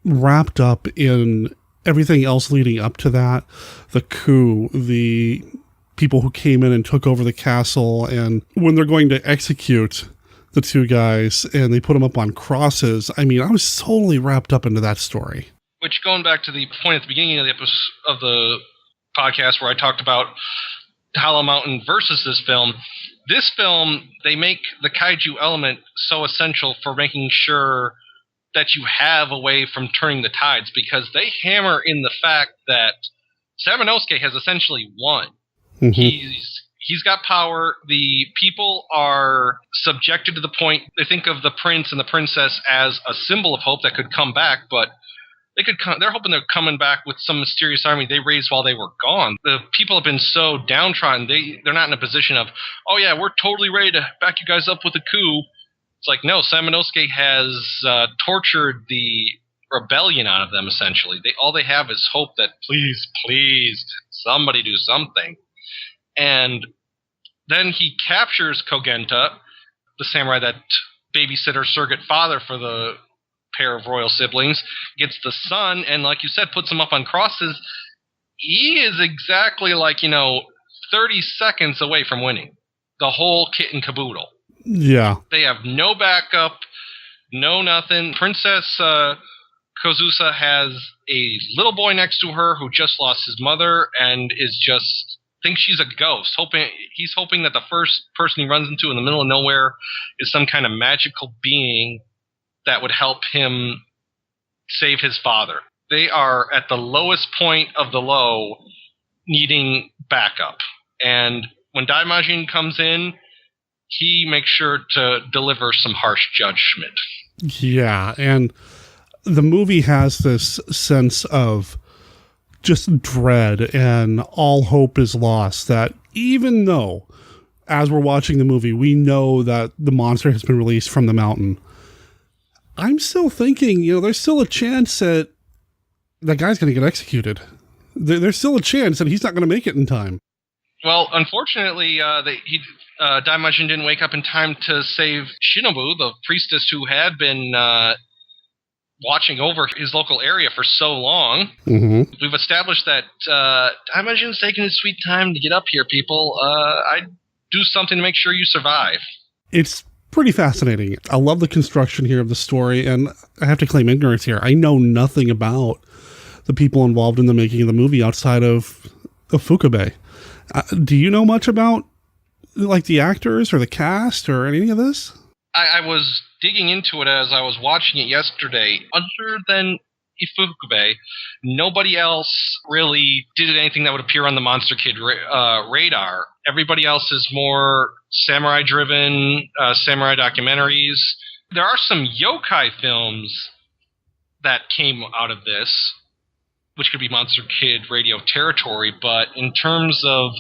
wrapped up in everything else leading up to that. The coup, the people who came in and took over the castle, and when they're going to execute the two guys and they put them up on crosses. I mean, I was totally wrapped up into that story. Which, going back to the point at the beginning of the episode of the podcast where I talked about Hollow Mountain versus this film, they make the kaiju element so essential for making sure that you have a way from turning the tides, because they hammer in the fact that Samanosuke has essentially won. Mm-hmm. He's got power. The people are subjected to the point. They think of the prince and the princess as a symbol of hope that could come back, but they're hoping they're coming back with some mysterious army they raised while they were gone. The people have been so downtrodden, they're not in a position of, oh yeah, we're totally ready to back you guys up with a coup. It's like, no, Samanosuke has tortured the rebellion out of them, essentially. All they have is hope that, please, somebody do something. And then he captures Kogenta, the samurai that babysitter surrogate father for the pair of royal siblings, gets the son, and like you said, puts him up on crosses. He is exactly 30 seconds away from winning the whole kit and caboodle. Yeah. They have no backup, no nothing. Princess Kozusa has a little boy next to her who just lost his mother and is just thinks she's a ghost. He's hoping that the first person he runs into in the middle of nowhere is some kind of magical being that would help him save his father. They are at the lowest point of the low, needing backup. And when Daimajin comes in, he makes sure to deliver some harsh judgment. Yeah, and the movie has this sense of just dread and all hope is lost, that even though, as we're watching the movie, we know that the monster has been released from the mountain, I'm still thinking, there's still a chance that that guy's going to get executed. There's still a chance that he's not going to make it in time. Well, unfortunately, Daimajin didn't wake up in time to save Shinobu, the priestess who had been watching over his local area for so long. Mm-hmm. We've established that Daimajin's taking his sweet time to get up here, people. I'd do something to make sure you survive. It's pretty fascinating. I love the construction here of the story, and I have to claim ignorance here. I know nothing about the people involved in the making of the movie outside of Fukube. Do you know much about the actors or the cast or any of this? I was digging into it as I was watching it yesterday. Other than Ifukube, nobody else really did anything that would appear on the Monster Kid radar. Everybody else is more samurai-driven, samurai documentaries. There are some yokai films that came out of this, which could be Monster Kid radio territory, but in terms of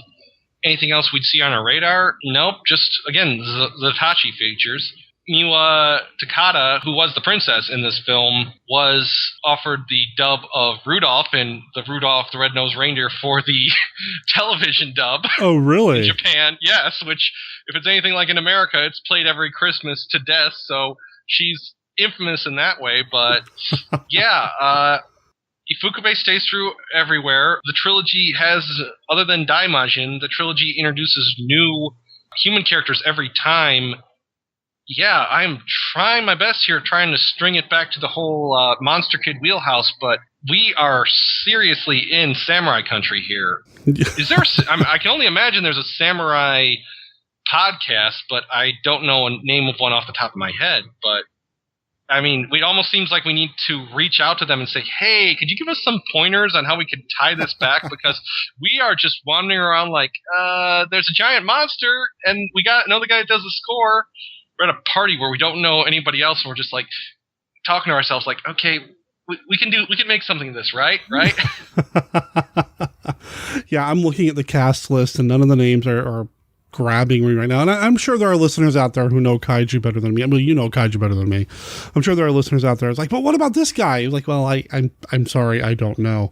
anything else we'd see on our radar, nope, just, again, the Tachi features. Miwa Takada, who was the princess in this film, was offered the dub of Rudolph and the Rudolph the Red-Nosed Reindeer for the television dub. Oh, really? In Japan, yes, which, if it's anything like in America, it's played every Christmas to death, so she's infamous in that way, but yeah, Ifukube stays true everywhere. The trilogy has, other than Daimajin, the trilogy introduces new human characters every time. Yeah, I'm trying my best here, trying to string it back to the whole Monster Kid wheelhouse, but we are seriously in samurai country here. Is there? I can only imagine there's a samurai podcast, but I don't know a name of one off the top of my head. But I mean, it almost seems like we need to reach out to them and say, "Hey, could you give us some pointers on how we could tie this back?" Because we are just wandering around like, there's a giant monster, and we got another guy that does the score. We're at a party where we don't know anybody else, and we're just like talking to ourselves, like, okay, we can make something of this, right? Yeah, I'm looking at the cast list, and none of the names are grabbing me right now. And I'm sure there are listeners out there who know kaiju better than me. I mean, you know kaiju better than me. I'm sure there are listeners out there. It's like, but what about this guy? Like, well, I'm sorry, I don't know.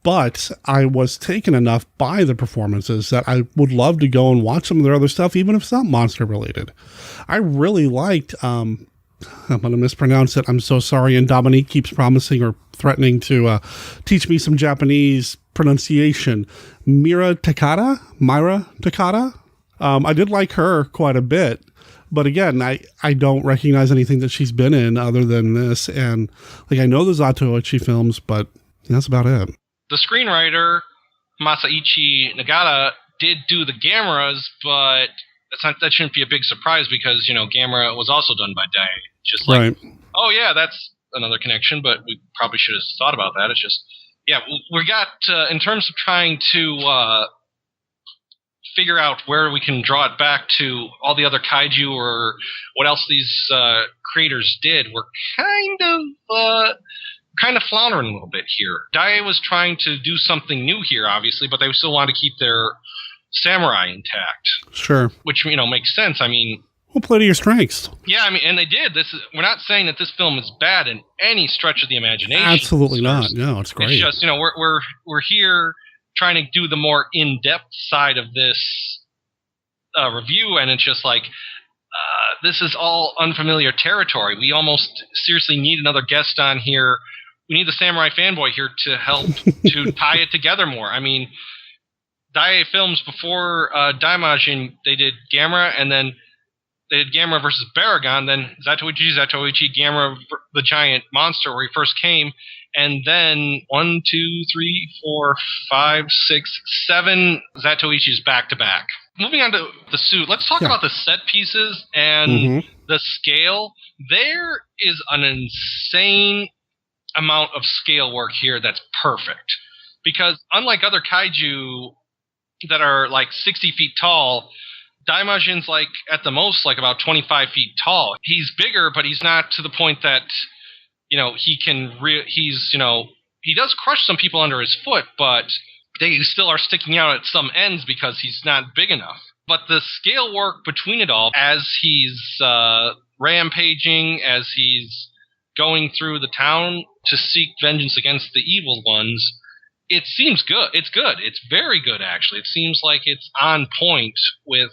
But I was taken enough by the performances that I would love to go and watch some of their other stuff, even if it's not monster related. I really liked, I'm going to mispronounce it, I'm so sorry, and Dominique keeps promising or threatening to teach me some Japanese pronunciation. Myra Takada? I did like her quite a bit, but again, I don't recognize anything that she's been in other than this, and like I know the Zatoichi films, but that's about it. The screenwriter, Masaichi Nagata, did do the Gameras, but that shouldn't be a big surprise because, Gamera was also done by Dai. Just like, right. Oh yeah, that's another connection, but we probably should have thought about that. It's just, yeah, we got, in terms of trying to figure out where we can draw it back to all the other kaiju or what else these creators did, we're kind of floundering a little bit here. Dai was trying to do something new here, obviously, but they still want to keep their samurai intact. Sure. Which, makes sense. I mean... We'll play to your strengths. Yeah, I mean, and they did. We're not saying that this film is bad in any stretch of the imagination. Absolutely not. No, it's great. It's just, we're here trying to do the more in-depth side of this review, and it's just like... this is all unfamiliar territory. We almost seriously need another guest on here. We need the Samurai Fanboy here to help to tie it together more. I mean, Dai Films before Daimajin, they did Gamera, and then they did Gamera versus Baragon, then Zatoichi, Gamera the Giant Monster, where he first came, and then 1, 2, 3, 4, 5, 6, 7 Zatoichis back-to-back. Moving on to the suit, let's talk about the set pieces and the scale. There is an insane amount of scale work here that's perfect. Because unlike other kaiju that are like 60 feet tall, Daimajin's like at the most like about 25 feet tall. He's bigger, but he's not to the point that, he can, he does crush some people under his foot, but they still are sticking out at some ends because he's not big enough. But the scale work between it all, as he's rampaging, as he's going through the town to seek vengeance against the evil ones, it seems good. It's good. It's very good, actually. It seems like it's on point with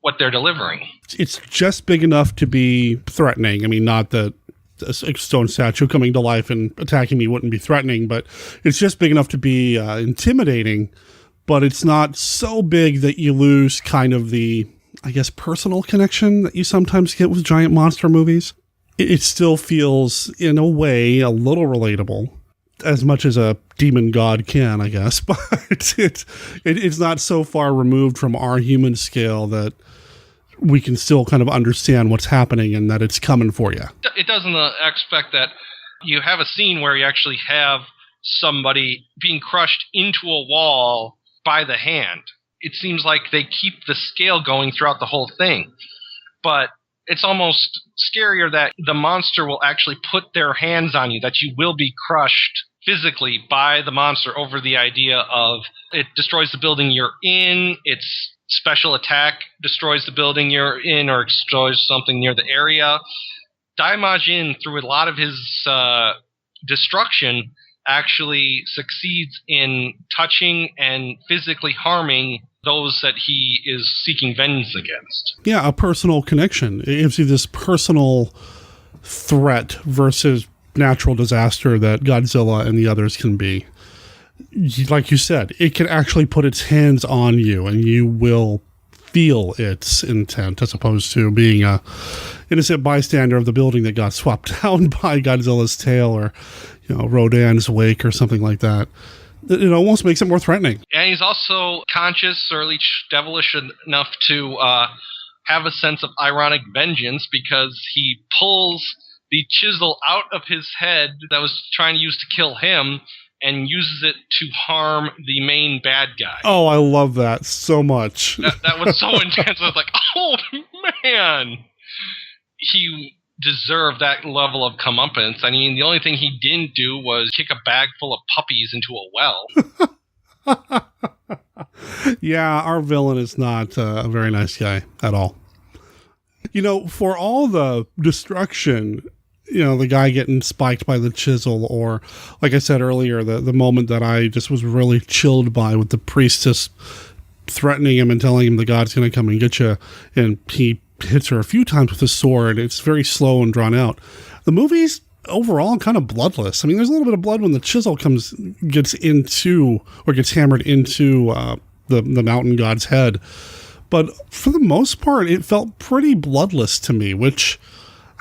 what they're delivering. It's just big enough to be threatening. I mean, not that a stone statue coming to life and attacking me wouldn't be threatening, but it's just big enough to be intimidating, but it's not so big that you lose kind of the, I guess, personal connection that you sometimes get with giant monster movies. It still feels, in a way, a little relatable, as much as a demon god can, I guess, but it's not so far removed from our human scale that we can still kind of understand what's happening and that it's coming for you. It doesn't expect that you have a scene where you actually have somebody being crushed into a wall by the hand. It seems like they keep the scale going throughout the whole thing. But it's almost scarier that the monster will actually put their hands on you, that you will be crushed physically by the monster over the idea of it destroys the building you're in, it's special attack destroys the building you're in or destroys something near the area. Daimajin, through a lot of his destruction, actually succeeds in touching and physically harming those that he is seeking vengeance against. Yeah, a personal connection. It gives you this personal threat versus natural disaster that Godzilla and the others can be. Like you said, it can actually put its hands on you and you will feel its intent, as opposed to being a innocent bystander of the building that got swept down by Godzilla's tail or, Rodan's wake or something like that. It almost makes it more threatening. And he's also conscious, or at least devilish enough to have a sense of ironic vengeance, because he pulls the chisel out of his head that was trying to use to kill him and uses it to harm the main bad guy. Oh, I love that so much. That was so intense. I was like, oh, man. He deserved that level of comeuppance. I mean, the only thing he didn't do was kick a bag full of puppies into a well. Yeah, our villain is not a very nice guy at all. For all the destruction, the guy getting spiked by the chisel, or like I said earlier, the moment that I just was really chilled by with the priestess threatening him and telling him the god's going to come and get you, and he hits her a few times with his sword. It's very slow and drawn out. The movie's overall kind of bloodless. I mean, there's a little bit of blood when the chisel gets hammered into the mountain god's head, but for the most part, it felt pretty bloodless to me, which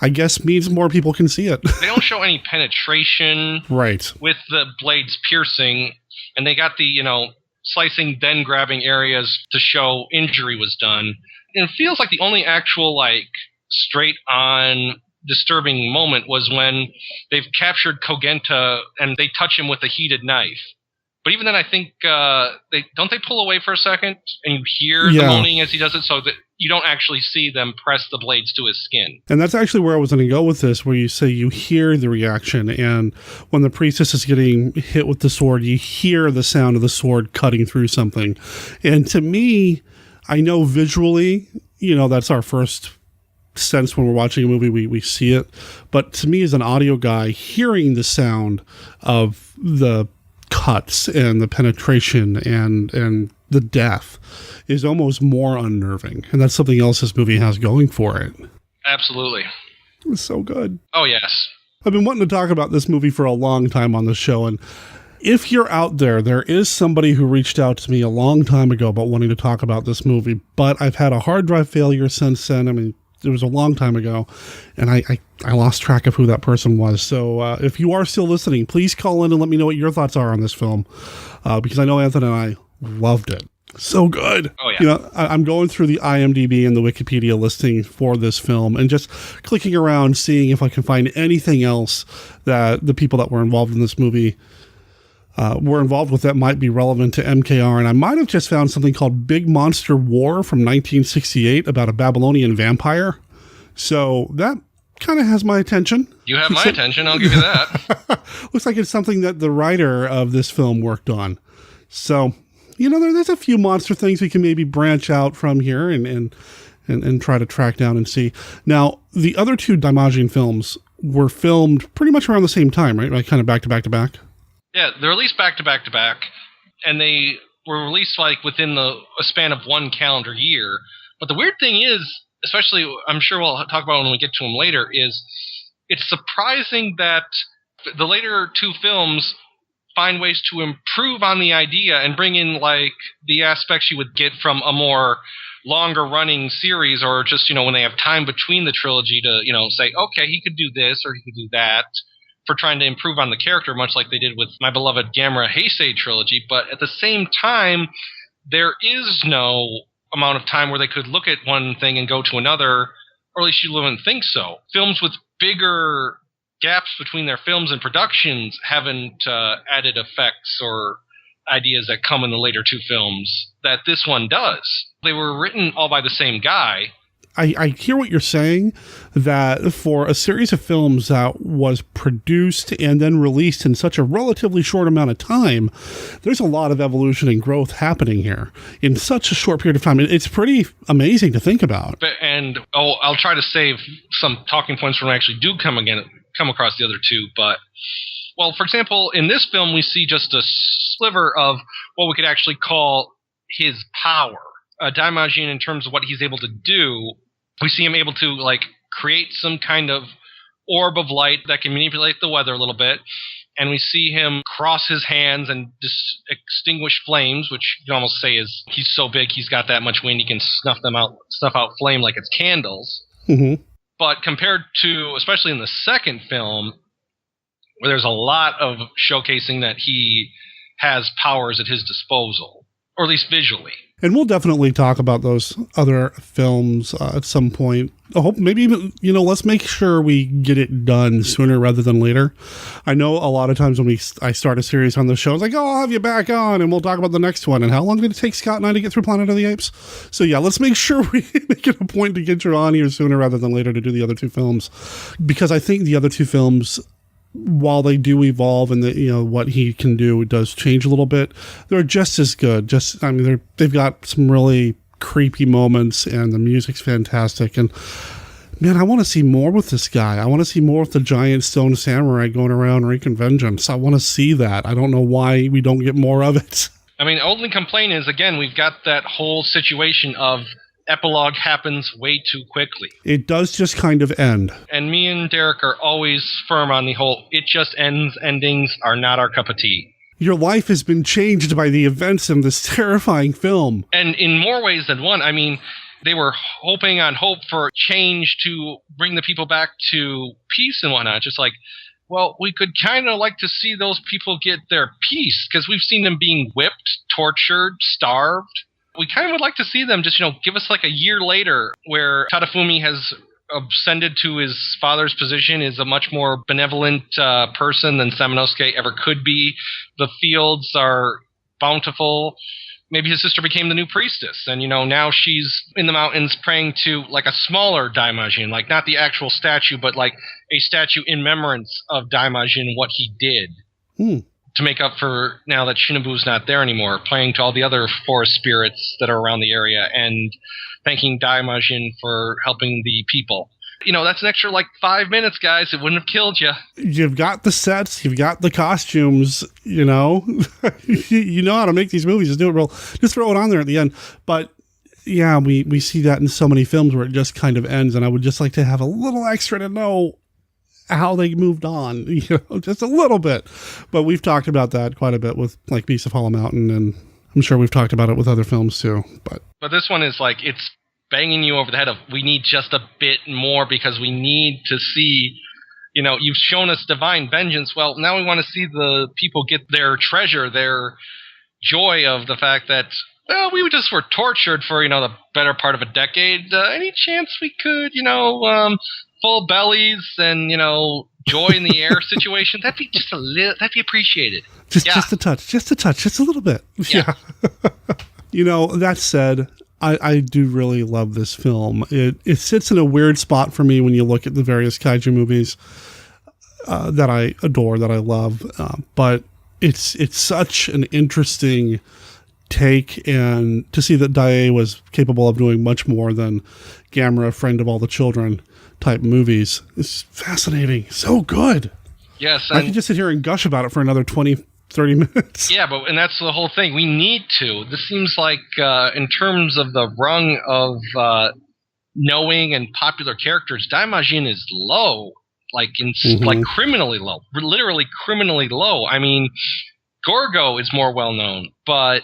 I guess means more people can see it. They don't show any penetration, right, with the blades piercing, and they got the, slicing then grabbing areas to show injury was done. And it feels like the only actual, straight on disturbing moment was when they've captured Kogenta and they touch him with a heated knife. But even then, I think they pull away for a second, and you hear the moaning as he does it, so that you don't actually see them press the blades to his skin. And that's actually where I was going to go with this, where you say you hear the reaction, and when the priestess is getting hit with the sword, you hear the sound of the sword cutting through something. And to me, I know visually, that's our first sense when we're watching a movie, we see it. But to me, as an audio guy, hearing the sound of the cuts and the penetration and the death is almost more unnerving. And that's something else this movie has going for it. Absolutely. It was so good. Oh, yes. I've been wanting to talk about this movie for a long time on the show, and if you're out there is somebody who reached out to me a long time ago about wanting to talk about this movie, but I've had a hard drive failure since then. I mean, it was a long time ago, and I lost track of who that person was. So if you are still listening, please call in and let me know what your thoughts are on this film, because I know Anthony and I loved it. So good. Oh, yeah. I'm going through the IMDb and the Wikipedia listing for this film and just clicking around, seeing if I can find anything else that the people that were involved in this movie were involved with that might be relevant to MKR. And I might have just found something called Big Monster War from 1968 about a Babylonian vampire. So that kind of has my attention. You have my attention, I'll give you that. Looks like it's something that the writer of this film worked on. So, there's a few monster things we can maybe branch out from here and try to track down and see. Now, the other two Daimajin films were filmed pretty much around the same time, right? Like kind of back to back to back? Yeah, they're released back to back to back, and they were released within a span of one calendar year. But the weird thing is, especially I'm sure we'll talk about when we get to them later, is it's surprising that the later two films find ways to improve on the idea and bring in the aspects you would get from a more longer running series, or just when they have time between the trilogy to say, okay, he could do this or he could do that, for trying to improve on the character, much like they did with my beloved Gamera Heisei trilogy. But at the same time, there is no amount of time where they could look at one thing and go to another, or at least you wouldn't think so. Films with bigger gaps between their films and productions haven't added effects or ideas that come in the later two films that this one does. They were written all by the same guy, I hear what you're saying, that for a series of films that was produced and then released in such a relatively short amount of time, there's a lot of evolution and growth happening here in such a short period of time. It's pretty amazing to think about. And I'll try to save some talking points when I actually do come across the other two. But, well, for example, in this film, we see just a sliver of what we could actually call his power. Daimajin, in terms of what he's able to do, we see him able to like create some kind of orb of light that can manipulate the weather a little bit, and we see him cross his hands and extinguish flames, which you can almost say is he's so big he's got that much wind he can snuff out flame like it's candles. Mm-hmm. But compared to, especially in the second film, where there's a lot of showcasing that he has powers at his disposal, or at least visually. And we'll definitely talk about those other films at some point. I hope maybe even, let's make sure we get it done sooner rather than later. I know a lot of times when I start a series on the show, it's like, I'll have you back on and we'll talk about the next one. And how long did it take Scott and I to get through Planet of the Apes? So yeah, let's make sure we make it a point to get you on here sooner rather than later to do the other two films. Because I think the other two films, while they do evolve and what he can do does change a little bit, they're just as good. They've got some really creepy moments and the music's fantastic. And man, I want to see more with this guy. I want to see more with the giant stone samurai going around wreaking vengeance. I want to see that. I don't know why we don't get more of it. I mean, the only complaint is, again, we've got that whole situation of epilogue happens way too quickly. It does just kind of end. And me and Derek are always firm on the whole, it just ends, endings are not our cup of tea. Your life has been changed by the events in this terrifying film. And in more ways than one. I mean, they were hoping on hope for change to bring the people back to peace and whatnot. Just like, well, we could kind of like to see those people get their peace, because we've seen them being whipped, tortured, starved. We kind of would like to see them just, give us like a year later where Tadafumi has ascended to his father's position, is a much more benevolent person than Samanosuke ever could be. The fields are bountiful. Maybe his sister became the new priestess, and, now she's in the mountains praying to like a smaller Daimajin, like not the actual statue, but like a statue in remembrance of Daimajin, what he did. To make up for now that Shinobu's not there anymore, praying to all the other forest spirits that are around the area and thanking Daimajin for helping the people. That's an extra 5 minutes, guys. It wouldn't have killed you. You've got the sets, you've got the costumes, you know how to make these movies. Just do it real, just throw it on there at the end. But yeah, we see that in so many films where it just kind of ends, and I would just like to have a little extra to know how they moved on, just a little bit. But we've talked about that quite a bit with Beast of Hollow Mountain, and I'm sure we've talked about it with other films too. But this one is it's banging you over the head of, we need just a bit more, because we need to see, you've shown us divine vengeance. Well, now we want to see the people get their treasure, their joy of the fact that, well, we just were tortured for, the better part of a decade. Any chance we could, full bellies and, joy in the air situation, that'd be just that'd be appreciated. Just a touch, just a little bit. Yeah. That said, I do really love this film. It sits in a weird spot for me when you look at the various kaiju movies that I adore, that I love. But it's such an interesting take, and to see that Daiei was capable of doing much more than Gamera, Friend of All the Children type movies. It's fascinating. So good. Yes. I could just sit here and gush about it for another 20, 30 minutes. Yeah, and that's the whole thing. We need to. This seems like, in terms of the rung of knowing and popular characters, Daimajin is low. Criminally low. Literally criminally low. I mean, Gorgo is more well-known, but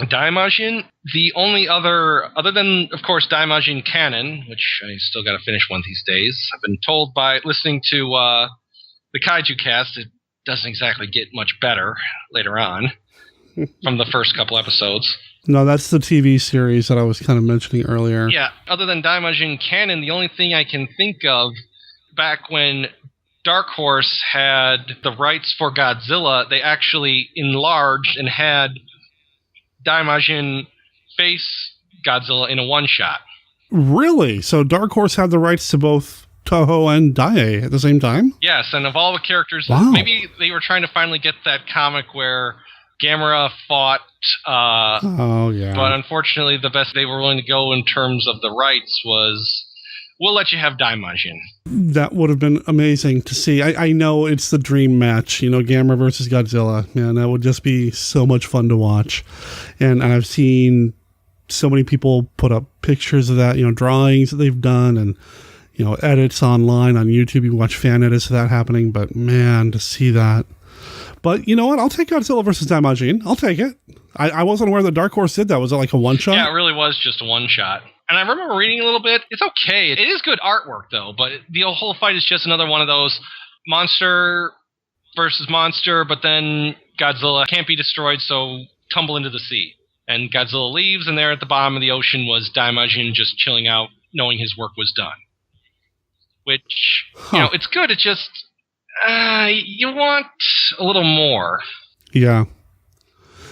Daimajin, the only other than, of course, Daimajin Canon, which I still got to finish one of these days. I've been told by listening to the Kaiju Cast, it doesn't exactly get much better later on from the first couple episodes. No, that's the TV series that I was kind of mentioning earlier. Yeah, other than Daimajin Canon, the only thing I can think of back when Dark Horse had the rights for Godzilla, they actually enlarged and had Daimajin face Godzilla in a one-shot. Really? So Dark Horse had the rights to both Toho and Daiei at the same time? Yes, and of all the characters, Wow. maybe they were trying to finally get that comic where Gamera fought, Oh, yeah. but unfortunately the best they were willing to go in terms of the rights was, we'll let you have Daimajin. That would have been amazing to see. I know it's the dream match, Gamera versus Godzilla. Man, that would just be so much fun to watch. And I've seen so many people put up pictures of that, drawings that they've done and, edits online on YouTube. You can watch fan edits of that happening. But man, to see that. But you know what? I'll take Godzilla versus Daimajin. I'll take it. I wasn't aware that Dark Horse did that. Was it like a one-shot? Yeah, it really was just a one-shot. And I remember reading a little bit. It's okay. It is good artwork, though. But the whole fight is just another one of those monster versus monster, but then Godzilla can't be destroyed, so tumble into the sea. And Godzilla leaves, and there at the bottom of the ocean was Daimajin just chilling out, knowing his work was done. Which, it's good. It's just, you want a little more. Yeah.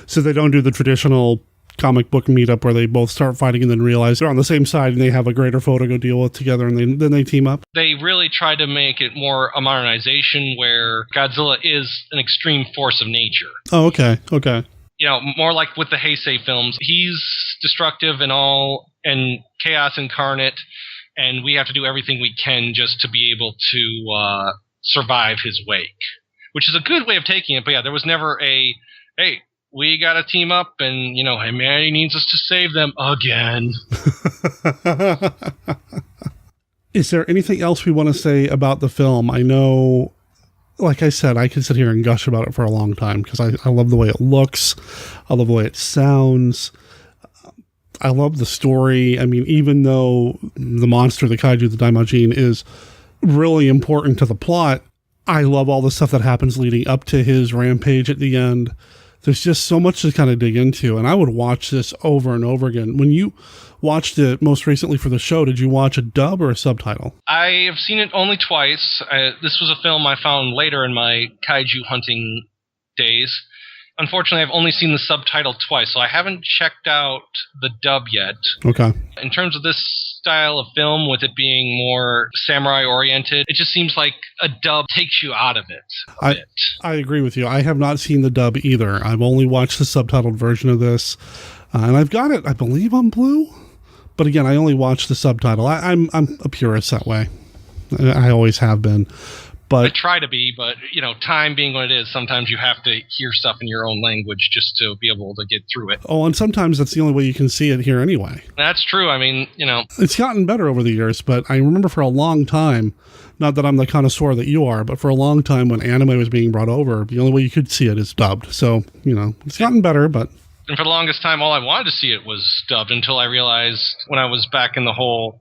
So they don't do the traditional comic book meetup where they both start fighting and then realize they're on the same side and they have a greater foe to go deal with together, and then they team up. They really try to make it more a modernization where Godzilla is an extreme force of nature. Oh, okay. More like with the Heisei films. He's destructive and chaos incarnate, and we have to do everything we can just to be able to survive his wake. Which is a good way of taking it, but yeah, there was never a, hey, we gotta team up and, humanity needs us to save them again. Is there anything else we want to say about the film? I know, like I said, I could sit here and gush about it for a long time because I love the way it looks. I love the way it sounds. I love the story. I mean, even though the monster, the kaiju, the Daimajin, is really important to the plot, I love all the stuff that happens leading up to his rampage at the end. There's just so much to kind of dig into, and I would watch this over and over again. When you watched it most recently for the show, did you watch a dub or a subtitle? I have seen it only twice. This was a film I found later in my kaiju hunting days. Unfortunately, I've only seen the subtitle twice, so I haven't checked out the dub yet. Okay. In terms of this style of film, with it being more samurai-oriented, it just seems like a dub takes you out of it a bit. I agree with you. I have not seen the dub either. I've only watched the subtitled version of this, and I've got it, I believe, on Blue. But again, I only watched the subtitle. I'm a purist that way. I always have been. But I try to be, but, time being what it is, sometimes you have to hear stuff in your own language just to be able to get through it. Oh, and sometimes that's the only way you can see it here anyway. That's true. I mean, It's gotten better over the years, but I remember for a long time, not that I'm the connoisseur that you are, but for a long time when anime was being brought over, the only way you could see it is dubbed. So, it's gotten better, but... And for the longest time, all I wanted to see it was dubbed until I realized when I was back in the whole,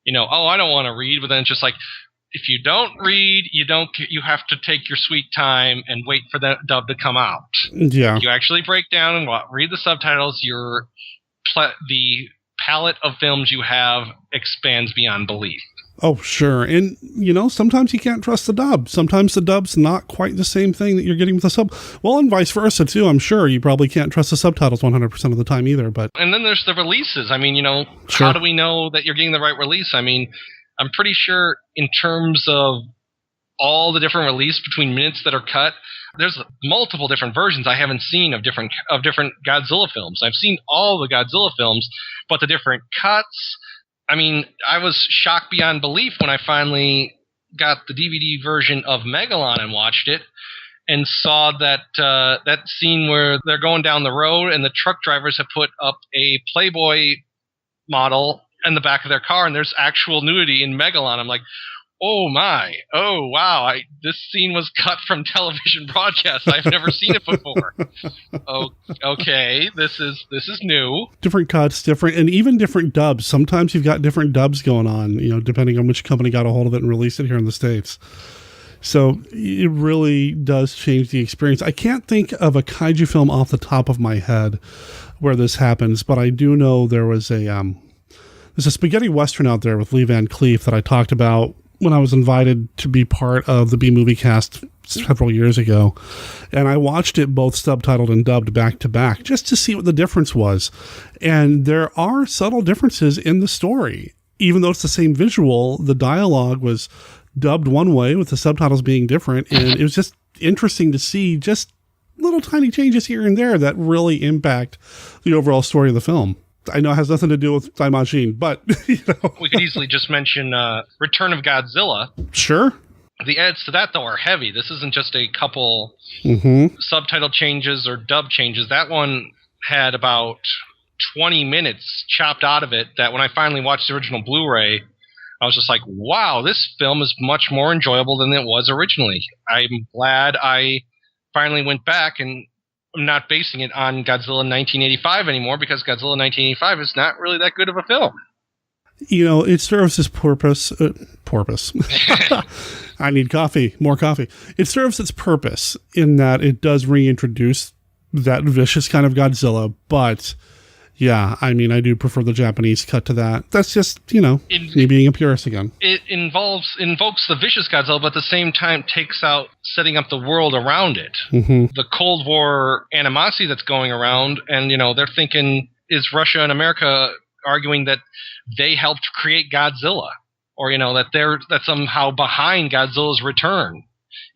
I don't want to read, but then it's just like, if you don't read, you have to take your sweet time and wait for that dub to come out. Yeah. You actually break down and read the subtitles, the palette of films you have expands beyond belief. Oh, sure. And, sometimes you can't trust the dub. Sometimes the dub's not quite the same thing that you're getting with the sub. Well, and vice versa, too. I'm sure you probably can't trust the subtitles 100% of the time either. But And then there's the releases. I mean, Sure. How do we know that you're getting the right release? I mean, I'm pretty sure in terms of all the different release between minutes that are cut, there's multiple different versions I haven't seen of different Godzilla films. I've seen all the Godzilla films, but the different cuts... I mean, I was shocked beyond belief when I finally got the DVD version of Megalon and watched it and saw that scene where they're going down the road and the truck drivers have put up a Playboy model in the back of their car and there's actual nudity in Megalon. I'm like, oh my, oh wow, this scene was cut from television broadcast. I've never seen it before. Okay, this is new. Different cuts, and even different dubs. Sometimes you've got different dubs going on, depending on which company got a hold of it and released it here in the States. So it really does change the experience. I can't think of a kaiju film off the top of my head where this happens, but I do know there's a spaghetti western out there with Lee Van Cleef that I talked about when I was invited to be part of the B-Movie cast several years ago. And I watched it both subtitled and dubbed back to back just to see what the difference was. And there are subtle differences in the story. even though it's the same visual, the dialogue was dubbed one way with the subtitles being different. And it was just interesting to see just little tiny changes here and there that really impact the overall story of the film. I know it has nothing to do with Daimajin, but we could easily just mention Return of Godzilla. Sure. The edits to that, though, are heavy. This isn't just a couple subtitle changes or dub changes. That one had about 20 minutes chopped out of it that when I finally watched the original Blu-ray, I was just like, wow, this film is much more enjoyable than it was originally. I'm glad I finally went back, and I'm not basing it on Godzilla 1985 anymore, because Godzilla 1985 is not really that good of a film. You know, it serves its purpose. I need coffee, more coffee. It serves its purpose in that it does reintroduce that vicious kind of Godzilla, but yeah, I mean, I do prefer the Japanese cut to that. That's just, you know, me being a purist again. It invokes the vicious Godzilla, but at the same time takes out setting up the world around it. The Cold War animosity that's going around, and, you know, they're thinking, is Russia and America arguing that they helped create Godzilla? Or, you know, that they're somehow behind Godzilla's return,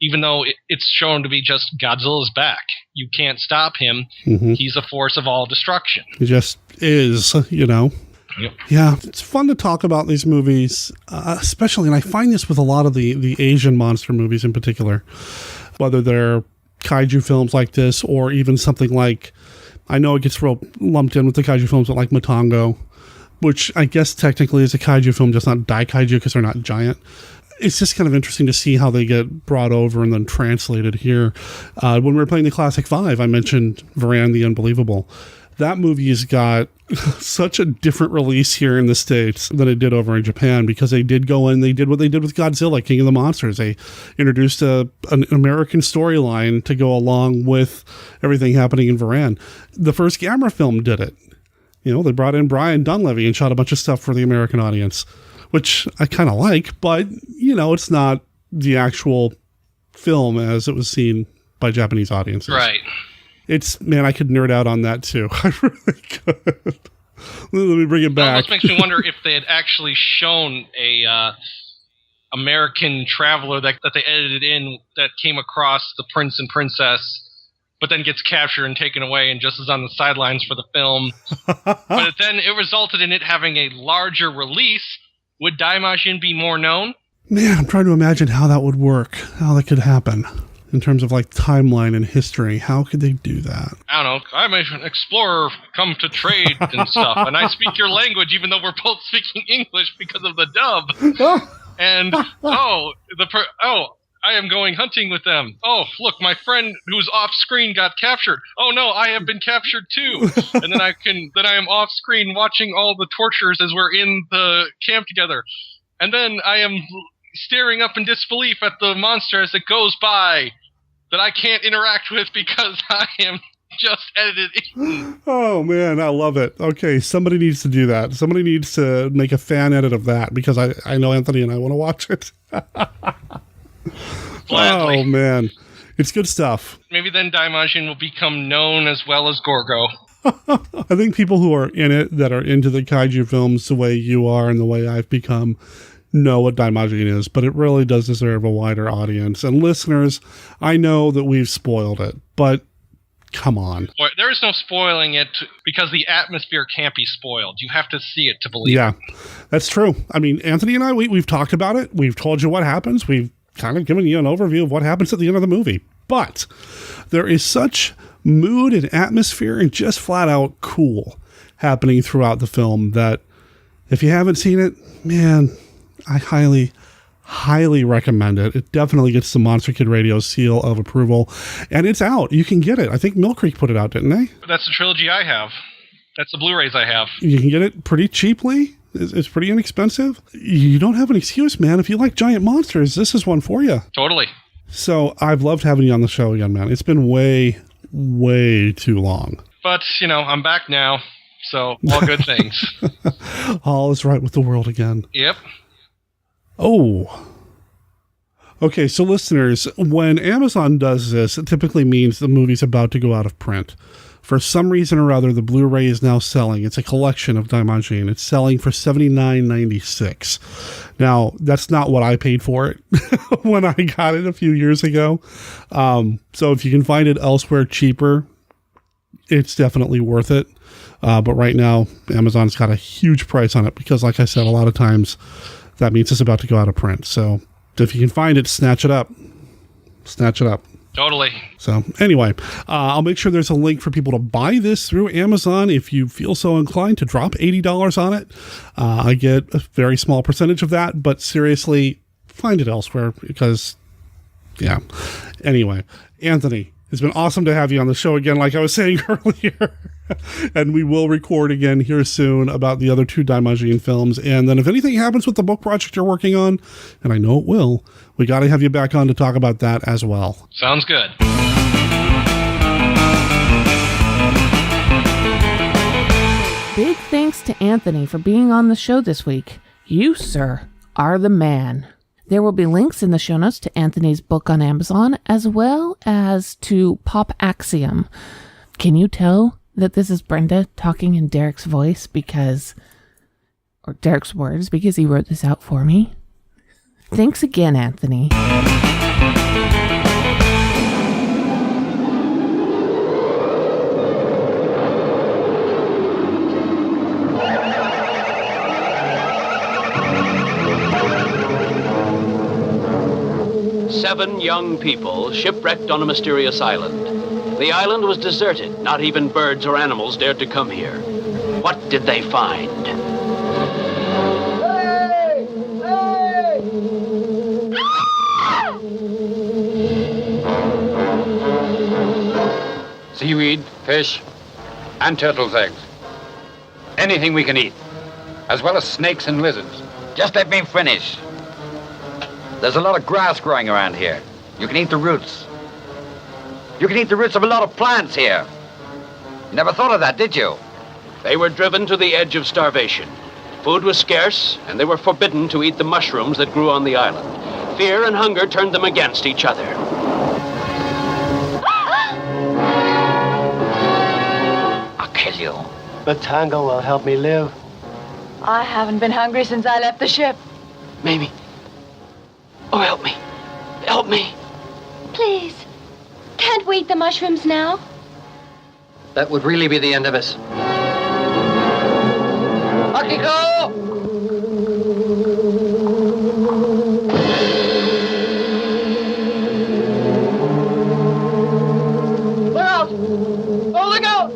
even though it's shown to be just Godzilla's back. You can't stop him. He's a force of all destruction. He just is, you know. Yep. Yeah, it's fun to talk about these movies, especially, and I find this with a lot of the Asian monster movies in particular, whether they're kaiju films like this or even something like, I know it gets lumped in with the kaiju films, but like Matango, which I guess technically is a kaiju film, just not daikaiju because they're not giant. It's just kind of interesting to see how they get brought over and then translated here. When we were playing the Classic 5, I mentioned Varan the Unbelievable. That movie has got such a different release here in the States than it did over in Japan, because they did go in, they did what they did with Godzilla, King of the Monsters. They introduced an American storyline to go along with everything happening in Varan. The first Gamera film did it. You know, they brought in Brian Dunleavy and shot a bunch of stuff for the American audience, which I kind of like, but, you know, it's not the actual film as it was seen by Japanese audiences. Right. It's, man, I could nerd out on that too. I really could. Let me bring it back. It almost makes me wonder if they had actually shown a American traveler that they edited in that came across the prince and princess, but then gets captured and taken away and just is on the sidelines for the film. But then it resulted in it having a larger release. Would Daimajin be more known? Man, I'm trying to imagine how that would work, how that could happen in terms of like timeline and history. How could they do that? I don't know. I'm an explorer come to trade and stuff, and I speak your language even though we're both speaking English because of the dub. And, I am going hunting with them. Oh, look, my friend who's off screen got captured. Oh no, I have been captured too. And then I am off screen watching all the tortures as we're in the camp together. And then I am staring up in disbelief at the monster as it goes by that I can't interact with because I am just edited in. Oh man, I love it. Okay, somebody needs to do that. Somebody needs to make a fan edit of that, because I know Anthony and I want to watch it. Gladly. Oh man, it's good stuff. Maybe then Daimajin will become known as well as Gorgo. I think people who are in it, that are into the kaiju films the way you are and the way I've become, know what Daimajin is, but it really does deserve a wider audience. And listeners, I know that we've spoiled it, but come on. There is no spoiling it, because the atmosphere can't be spoiled. You have to see it to believe it. That's true. I mean, Anthony and I, we've talked about it. We've told you what happens. We've kind of given you an overview of what happens at the end of the movie. But there is such mood and atmosphere and just flat out cool happening throughout the film that if you haven't seen it, man, I highly recommend it. It definitely gets the Monster Kid Radio seal of approval, and it's out. You can get it. I think Mill Creek put it out, didn't they? That's the trilogy I have. That's the Blu-rays I have. You can get it pretty cheaply. It's pretty inexpensive. You don't have an excuse, man. If you like giant monsters, this is one for you. Totally. So I've loved having you on the show again, man. It's been way too long. But, you know, I'm back now, so all good things. All is right with the world again. Yep. Oh. Okay, so listeners, when Amazon does this, it typically means the movie's about to go out of print For some reason or other, the Blu-ray is now selling. It's a collection of Daimajin. It's selling for $79.96. Now, that's not what I paid for it when I got it a few years ago. So if you can find it elsewhere cheaper, it's definitely worth it. But right now, Amazon's got a huge price on it because, like I said, a lot of times that means it's about to go out of print. So if you can find it, snatch it up. Snatch it up. Totally. So anyway, I'll make sure there's a link for people to buy this through Amazon if you feel so inclined to drop $80 on it. I get a very small percentage of that, but seriously, find it elsewhere because, yeah. Anyway, Anthony, it's been awesome to have you on the show again, like I was saying earlier. And we will record again here soon about the other 2 Daimajin films. And then if anything happens with the book project you're working on, and I know it will, we got to have you back on to talk about that as well. Sounds good. Big thanks to Anthony for being on the show this week. You, sir, are the man. There will be links in the show notes to Anthony's book on Amazon, as well as to Pop Axiom. Can you tell that this is Brenda talking in Derek's voice or Derek's words, because he wrote this out for me? Thanks again, Anthony. Seven young people shipwrecked on a mysterious island. The island was deserted. Not even birds or animals dared to come here. What did they find? Hey! Hey! Seaweed, fish, and turtle's eggs. Anything we can eat, as well as snakes and lizards. Just let me finish. There's a lot of grass growing around here. You can eat the roots. You can eat the roots of a lot of plants here. You never thought of that, did you? They were driven to the edge of starvation. Food was scarce, and they were forbidden to eat the mushrooms that grew on the island. Fear and hunger turned them against each other. I'll kill you. But Tango will help me live. I haven't been hungry since I left the ship. Mamie. Oh, help me. Help me. Please. Can't we eat the mushrooms now? That would really be the end of us. Akiko! Look out! Oh, look out!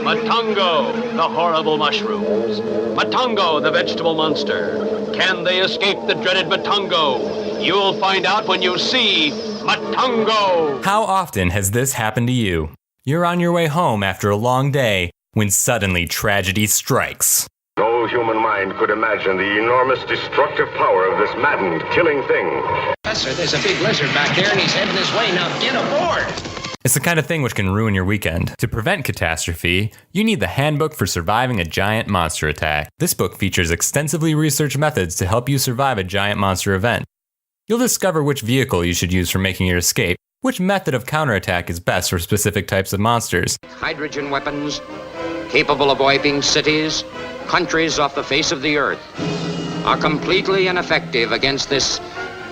Matungo, the horrible mushrooms. Matungo, the vegetable monster. Can they escape the dreaded Matungo? You'll find out when you see Matungo. How often has this happened to you? You're on your way home after a long day when suddenly tragedy strikes. No human mind could imagine the enormous destructive power of this maddened, killing thing. Professor, there's a big lizard back there and he's heading this way. Now get aboard! It's the kind of thing which can ruin your weekend. To prevent catastrophe, you need the Handbook for Surviving a Giant Monster Attack. This book features extensively researched methods to help you survive a giant monster event. You'll discover which vehicle you should use for making your escape, which method of counterattack is best for specific types of monsters. Hydrogen weapons, capable of wiping cities, countries off the face of the earth, are completely ineffective against this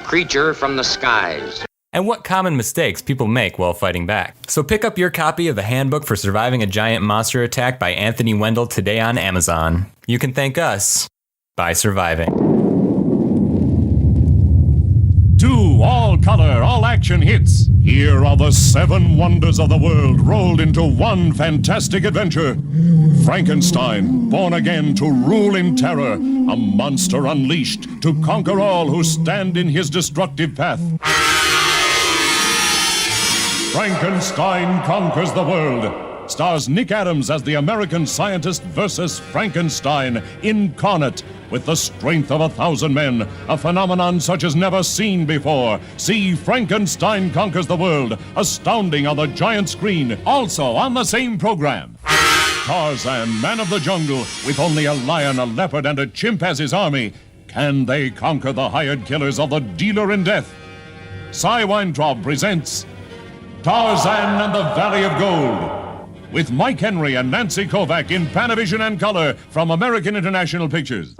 creature from the skies. And what common mistakes people make while fighting back. So pick up your copy of the Handbook for Surviving a Giant Monster Attack by Anthony Wendel today on Amazon. You can thank us by surviving. 2 all-color, all-action hits. Here are the 7 wonders of the world rolled into one fantastic adventure. Frankenstein, born again to rule in terror, a monster unleashed to conquer all who stand in his destructive path. Frankenstein Conquers the World stars Nick Adams as the American scientist versus Frankenstein incarnate with the strength of 1,000 men, a phenomenon such as never seen before. See Frankenstein Conquers the World, astounding on the giant screen, also on the same program. Tarzan, man of the jungle, with only a lion, a leopard, and a chimp as his army. Can they conquer the hired killers of the dealer in death? Cy Weintraub presents Tarzan and the Valley of Gold, with Mike Henry and Nancy Kovac in Panavision and color from American International Pictures.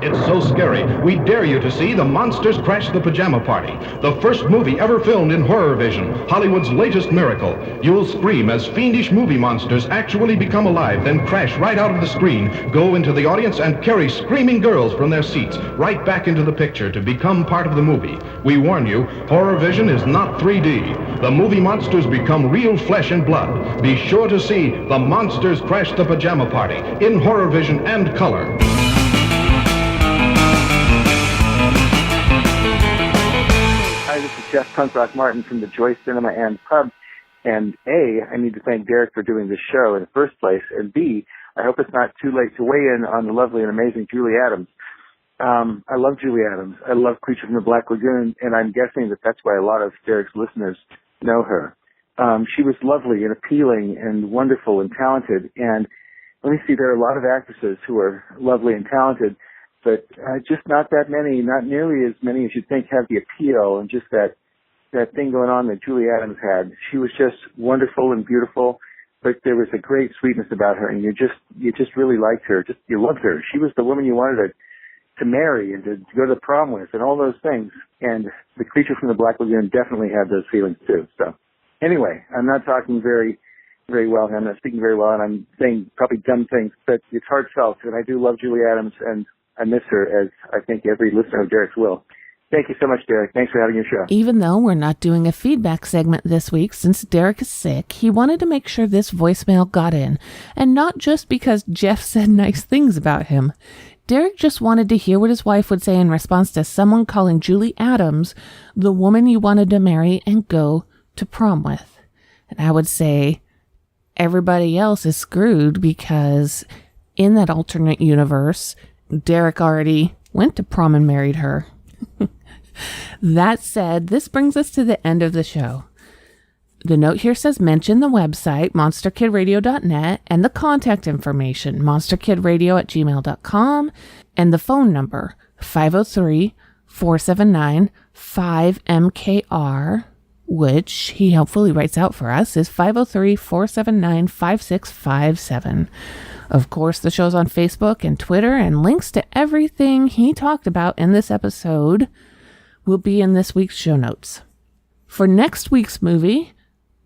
It's so scary. We dare you to see The Monsters Crash the Pajama Party, the first movie ever filmed in horror vision, Hollywood's latest miracle. You'll scream as fiendish movie monsters actually become alive, then crash right out of the screen, go into the audience, and carry screaming girls from their seats right back into the picture to become part of the movie. We warn you, horror vision is not 3D. The movie monsters become real flesh and blood. Be sure to see The Monsters Crash the Pajama Party in horror vision and color. Hi, this is Jeff Punk Rock Martin from the Joy Cinema and Pub. And A, I need to thank Derek for doing this show in the first place. And B, I hope it's not too late to weigh in on the lovely and amazing Julie Adams. I love Julie Adams. I love Creature from the Black Lagoon, and I'm guessing that that's why a lot of Derek's listeners know her. She was lovely and appealing and wonderful and talented. And let me see, there are a lot of actresses who are lovely and talented, but just not that many, not nearly as many as you'd think have the appeal and just that thing going on that Julie Adams had. She was just wonderful and beautiful, but there was a great sweetness about her, and you just really liked her. You loved her. She was the woman you wanted to marry and to go to the prom with and all those things. And the Creature from the Black Lagoon definitely had those feelings too. So anyway, I'm not talking very, very well. I'm not speaking very well, and I'm saying probably dumb things, but it's heartfelt, and I do love Julie Adams, and I miss her, as I think every listener of Derek's will. Thank you so much, Derek. Thanks for having your show. Even though we're not doing a feedback segment this week, since Derek is sick, he wanted to make sure this voicemail got in. And not just because Jeff said nice things about him. Derek just wanted to hear what his wife would say in response to someone calling Julie Adams the woman you wanted to marry and go to prom with. And I would say everybody else is screwed, because in that alternate universe, Derek already went to prom and married her. That said, this brings us to the end of the show. The note here says mention the website, monsterkidradio.net, and the contact information, monsterkidradio@gmail.com, and the phone number, 503-479-5MKR, which he helpfully writes out for us, is 503-479-5657. Of course, the show's on Facebook and Twitter, and links to everything he talked about in this episode will be in this week's show notes. For next week's movie,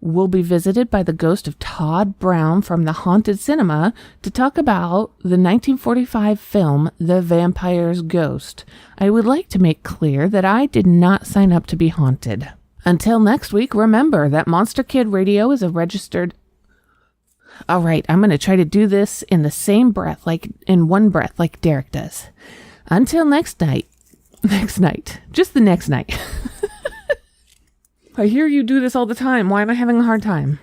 we'll be visited by the ghost of Todd Brown from the Haunted Cinema to talk about the 1945 film The Vampire's Ghost. I would like to make clear that I did not sign up to be haunted. Until next week, remember that Monster Kid Radio is a registered... All right, I'm going to try to do this in the same breath, in one breath, like Derek does. Until next night. Just the next night. I hear you do this all the time. Why am I having a hard time?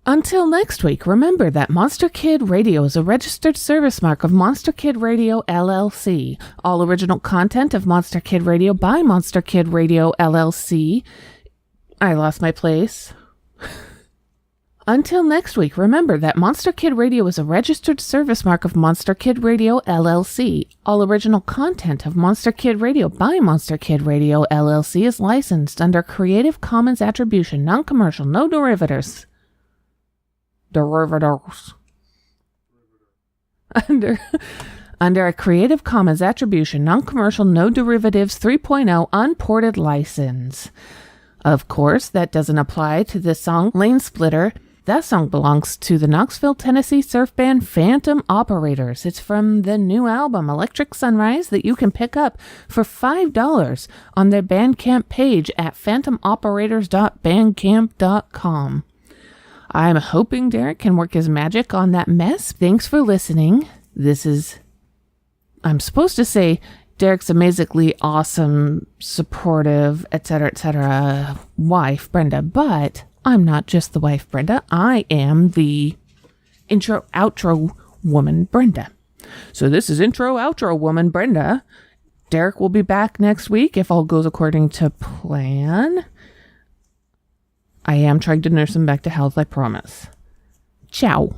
Until next week, remember that Monster Kid Radio is a registered service mark of Monster Kid Radio LLC. All original content of Monster Kid Radio by Monster Kid Radio LLC. I lost my place. Until next week, remember that Monster Kid Radio is a registered service mark of Monster Kid Radio LLC. All original content of Monster Kid Radio by Monster Kid Radio LLC is licensed under Creative Commons Attribution, Non-Commercial, No Derivatives. Under a Creative Commons Attribution, Non-Commercial, No Derivatives 3.0 Unported License. Of course, that doesn't apply to the song Lane Splitter. That song belongs to the Knoxville, Tennessee surf band Phantom Operators. It's from the new album Electric Sunrise that you can pick up for $5 on their Bandcamp page at phantomoperators.bandcamp.com. I'm hoping Derek can work his magic on that mess. Thanks for listening. I'm supposed to say Derek's amazingly awesome, supportive, etc., wife, Brenda, but I'm not just the wife, Brenda. I am the intro-outro woman, Brenda. So this is intro, outro woman, Brenda. Derek will be back next week if all goes according to plan. I am trying to nurse him back to health, I promise. Ciao.